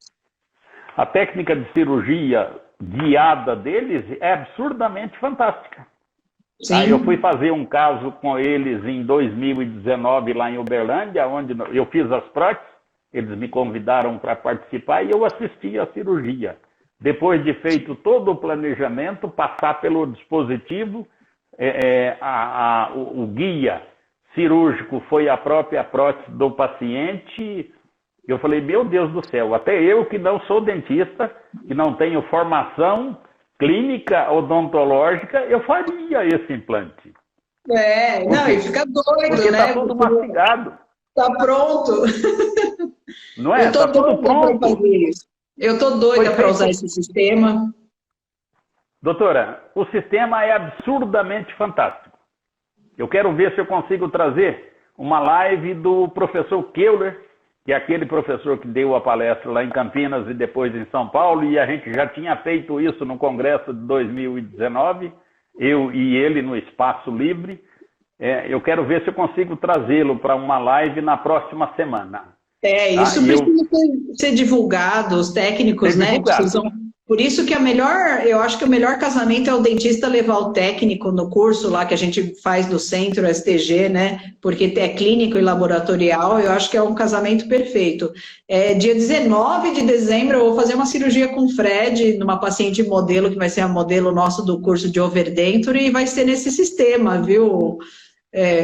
A técnica de cirurgia guiada deles é absurdamente fantástica. Aí eu fui fazer um caso com eles em 2019 lá em Uberlândia, onde eu fiz as próteses, eles me convidaram para participar e eu assisti a cirurgia. Depois de feito todo o planejamento, passar pelo dispositivo, o guia cirúrgico foi a própria prótese do paciente. Eu falei, meu Deus do céu, até eu que não sou dentista, que não tenho formação clínica odontológica, eu faria esse implante. E fica doido, porque né? Está tudo mastigado. Está pronto. Não é? Está tudo pronto. Eu estou doida para usar esse sistema. Doutora, o sistema é absurdamente fantástico. Eu quero ver se eu consigo trazer uma live do professor Keuler, que é aquele professor que deu a palestra lá em Campinas e depois em São Paulo, e a gente já tinha feito isso no Congresso de 2019, eu e ele no Espaço Livre. Eu quero ver se eu consigo trazê-lo para uma live na próxima semana. Isso precisa ser divulgado, os técnicos, né? Precisam... Por isso que eu acho que o melhor casamento é o dentista levar o técnico no curso lá que a gente faz no centro, STG, né? Porque é clínico e laboratorial, eu acho que é um casamento perfeito. Dia 19 de dezembro eu vou fazer uma cirurgia com o Fred, numa paciente modelo, que vai ser a modelo nosso do curso de Overdenture, e vai ser nesse sistema, viu,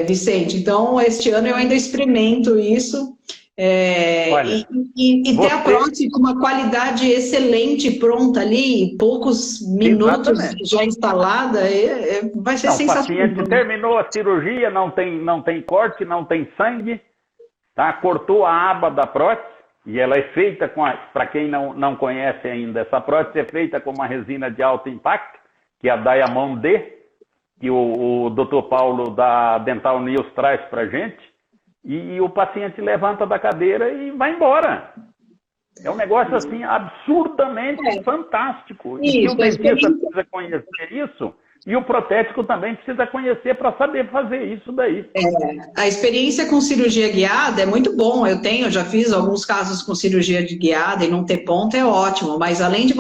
Vicente? Então, este ano eu ainda experimento isso. Olha, ter a prótese com uma qualidade excelente pronta ali, poucos minutos já instalada, vai ser sensacional. O paciente terminou a cirurgia, não tem corte, não tem sangue, tá? Cortou a aba da prótese e ela é feita para quem não conhece ainda, essa prótese é feita com uma resina de alto impacto, que é a Diamond D, que o Dr. Paulo da Dental News traz para a gente, e o paciente levanta da cadeira e vai embora. É um negócio assim absurdamente fantástico. E que o dentista precisa conhecer isso, e o protético também precisa conhecer para saber fazer isso daí. A experiência com cirurgia guiada é muito bom. Eu já fiz alguns casos com cirurgia guiada e não ter ponto é ótimo. Mas além de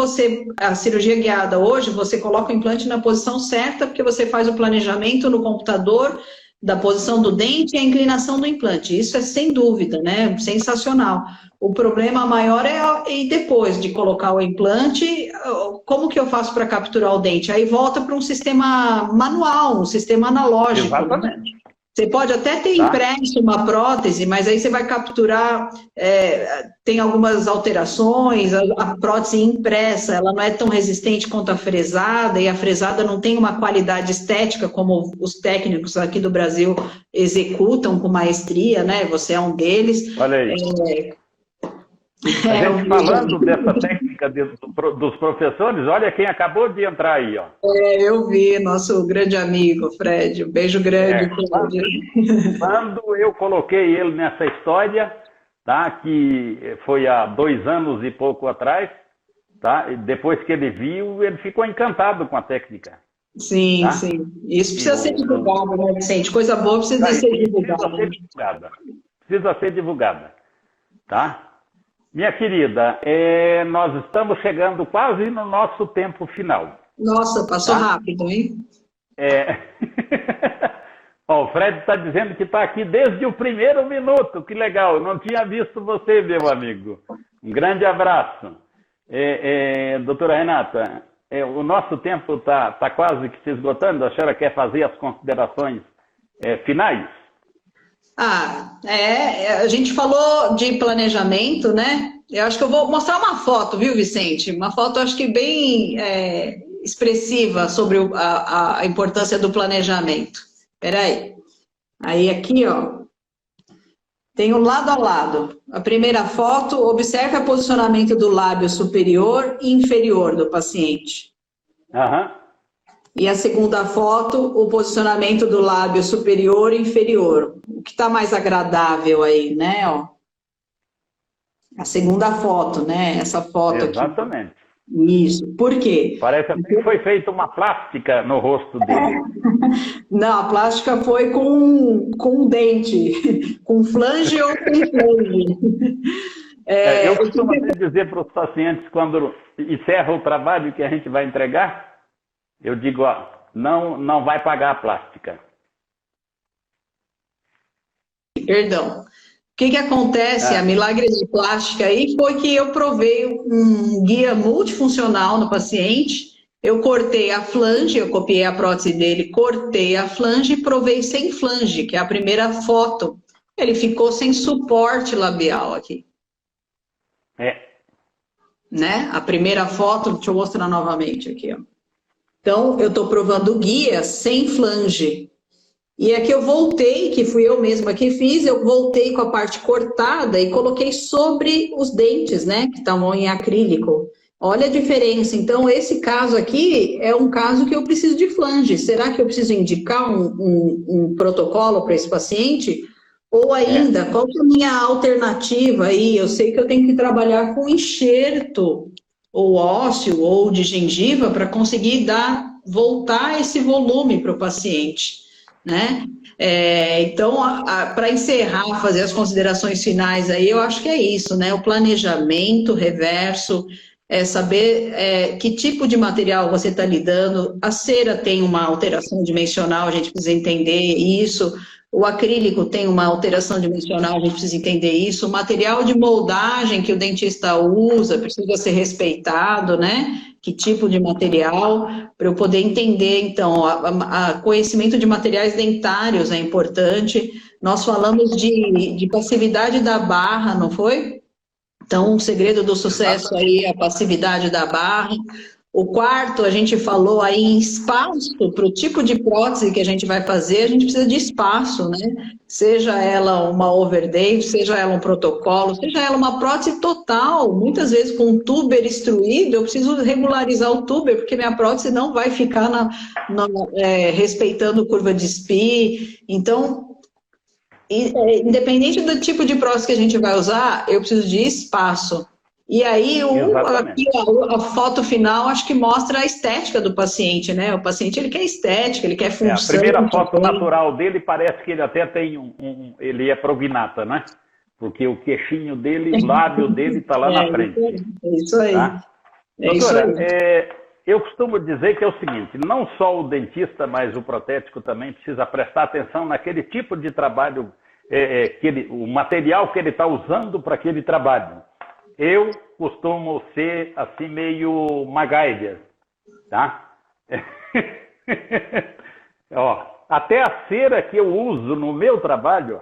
a cirurgia guiada hoje, você coloca o implante na posição certa, porque você faz o planejamento no computador da posição do dente e a inclinação do implante. Isso é sem dúvida, né? Sensacional. O problema maior é depois de colocar o implante, como que eu faço para capturar o dente? Aí volta para um sistema manual, um sistema analógico. Exatamente. Né? Você pode até ter impresso uma prótese, mas aí você vai capturar, tem algumas alterações, a prótese impressa, ela não é tão resistente quanto a fresada, e a fresada não tem uma qualidade estética como os técnicos aqui do Brasil executam com maestria, né? Você é um deles. Olha aí. A gente falando dessa técnica dos professores, olha quem acabou de entrar aí, ó. Eu vi, nosso grande amigo, Fred. Um beijo grande, Fred. Quando eu coloquei ele nessa história, tá, que foi há 2 anos e pouco atrás, tá, e depois que ele viu, ele ficou encantado com a técnica. Sim, tá? Sim. Isso precisa ser divulgado, né, Vicente? Coisa boa precisa ser divulgada. Precisa ser divulgada, tá? Minha querida, nós estamos chegando quase no nosso tempo final. Nossa, passou rápido, hein? Ó, o Fred está dizendo que está aqui desde o primeiro minuto. Que legal, eu não tinha visto você, meu amigo. Um grande abraço. Doutora Renata, o nosso tempo está quase que se esgotando. A senhora quer fazer as considerações finais? A gente falou de planejamento, né? Eu acho que eu vou mostrar uma foto, viu, Vicente? Uma foto, acho que bem expressiva sobre a importância do planejamento. Espera aí. Aí aqui, ó, tem um lado a lado. A primeira foto, observe o posicionamento do lábio superior e inferior do paciente. E a segunda foto, o posicionamento do lábio superior e inferior. O que está mais agradável aí, né? Ó. A segunda foto, né? Essa foto aqui. Exatamente. Isso. Por quê? Parece até que foi feita uma plástica no rosto dele. Não, a plástica foi com dente. Com flange ou sem flange. Eu costumo dizer para os pacientes, quando encerra o trabalho que a gente vai entregar, eu digo, ó, não vai pagar a plástica. Perdão. O que acontece, a milagre de plástica aí, foi que eu provei um guia multifuncional no paciente, eu cortei a flange, eu copiei a prótese dele, cortei a flange e provei sem flange, que é a primeira foto. Ele ficou sem suporte labial aqui. Né? A primeira foto, deixa eu mostrar novamente aqui, ó. Então, eu estou provando o guia sem flange. E aqui eu voltei, que fui eu mesma que fiz, eu voltei com a parte cortada e coloquei sobre os dentes, né, que estavam em acrílico. Olha a diferença. Então, esse caso aqui é um caso que eu preciso de flange. Será que eu preciso indicar um protocolo para esse paciente? Ou ainda, qual que é a minha alternativa aí? Eu sei que eu tenho que trabalhar com enxerto ou ósseo, ou de gengiva, para conseguir voltar esse volume para o paciente, né? Então, para encerrar, fazer as considerações finais aí, eu acho que é isso, né? O planejamento reverso, saber que tipo de material você está lidando. A cera tem uma alteração dimensional, a gente precisa entender isso. O acrílico tem uma alteração dimensional, a gente precisa entender isso. O material de moldagem que o dentista usa precisa ser respeitado, né? Que tipo de material, para eu poder entender, então, conhecimento de materiais dentários é importante. Nós falamos de passividade da barra, não foi? Então, o segredo do sucesso aí é a passividade da barra. O quarto, a gente falou aí em espaço, para o tipo de prótese que a gente vai fazer, a gente precisa de espaço, né? Seja ela uma overdave, seja ela um protocolo, seja ela uma prótese total, muitas vezes com um tuber extruído, eu preciso regularizar o tuber, porque minha prótese não vai ficar respeitando curva de SPI. Então, independente do tipo de prótese que a gente vai usar, eu preciso de espaço. E aí, aqui, a foto final, acho que mostra a estética do paciente, né? O paciente, ele quer estética, ele quer função. A primeira foto natural dele parece que ele até tem ele é prognata, né? Porque o queixinho dele, o lábio dele está lá na frente. É isso aí. Tá? Doutora, eu costumo dizer que é o seguinte, não só o dentista, mas o protético também precisa prestar atenção naquele tipo de trabalho, o material que ele está usando para aquele trabalho. Eu costumo ser assim meio MacGyver, tá? Ó, até a cera que eu uso no meu trabalho,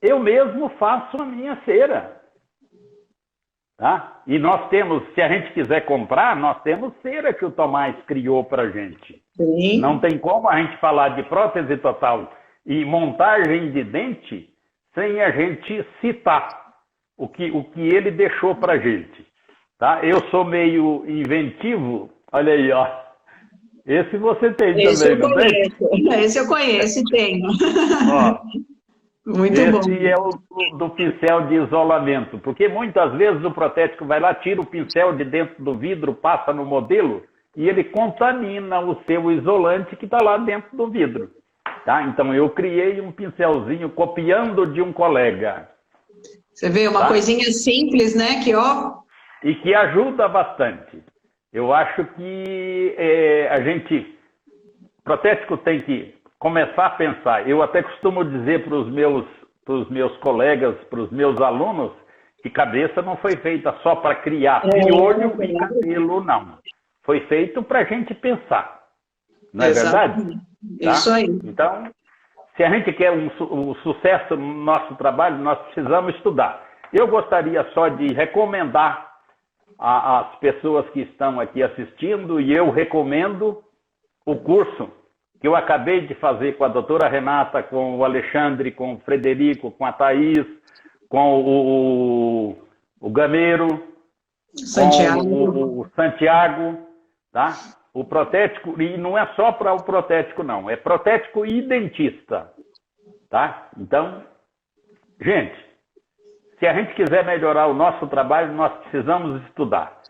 eu mesmo faço a minha cera, tá? E nós temos, se a gente quiser comprar, nós temos cera que o Tomás criou para gente. Sim. Não tem como a gente falar de prótese total e montagem de dente sem a gente citar o que ele deixou para gente, tá? Eu sou meio inventivo, olha aí, ó. Esse você tem também, não tem? Esse eu conheço e tenho. Ó, muito bom. Esse é o do pincel de isolamento, porque muitas vezes o protético vai lá, tira o pincel de dentro do vidro, passa no modelo e ele contamina o seu isolante que está lá dentro do vidro, tá? Então eu criei um pincelzinho copiando de um colega. Você vê, uma coisinha simples, né? Que, ó... E que ajuda bastante. Eu acho que protético tem que começar a pensar. Eu até costumo dizer para os meus colegas, para os meus alunos, que cabeça não foi feita só para criar piolho e cabelo, não. Foi feito para a gente pensar. Não é verdade? Tá? Isso aí. Então, se a gente quer um sucesso no nosso trabalho, nós precisamos estudar. Eu gostaria só de recomendar às pessoas que estão aqui assistindo, e eu recomendo o curso que eu acabei de fazer com a doutora Renata, com o Alexandre, com o Frederico, com a Thaís, com o Gameiro, Santiago. com o Santiago, tá? O protético, e não é só para o protético, não. É protético e dentista, tá? Então, gente, se a gente quiser melhorar o nosso trabalho, nós precisamos estudar.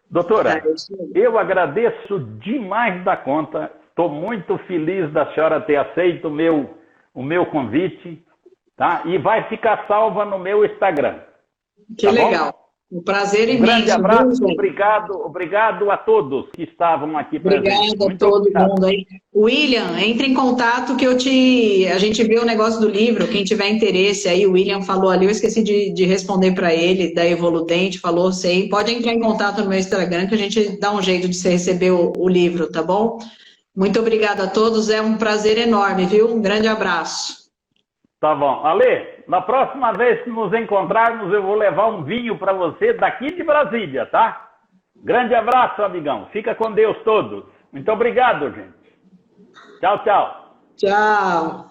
Doutora, eu agradeço demais da conta. Estou muito feliz da senhora ter aceito o meu convite, tá? E vai ficar salva no meu Instagram. Que tá legal. Bom? Um prazer imenso. Um grande abraço, obrigado a todos que estavam aqui presentes. Obrigada a todo mundo aí. William, entre em contato que a gente vê o negócio do livro, quem tiver interesse aí, o William falou ali, eu esqueci de responder para ele, da Evoludente, falou, sei, pode entrar em contato no meu Instagram que a gente dá um jeito de você receber o livro, tá bom? Muito obrigada a todos, é um prazer enorme, viu? Um grande abraço. Tá bom. Ale, na próxima vez que nos encontrarmos, eu vou levar um vinho para você daqui de Brasília, tá? Grande abraço, amigão. Fica com Deus todos. Muito obrigado, gente. Tchau, tchau. Tchau.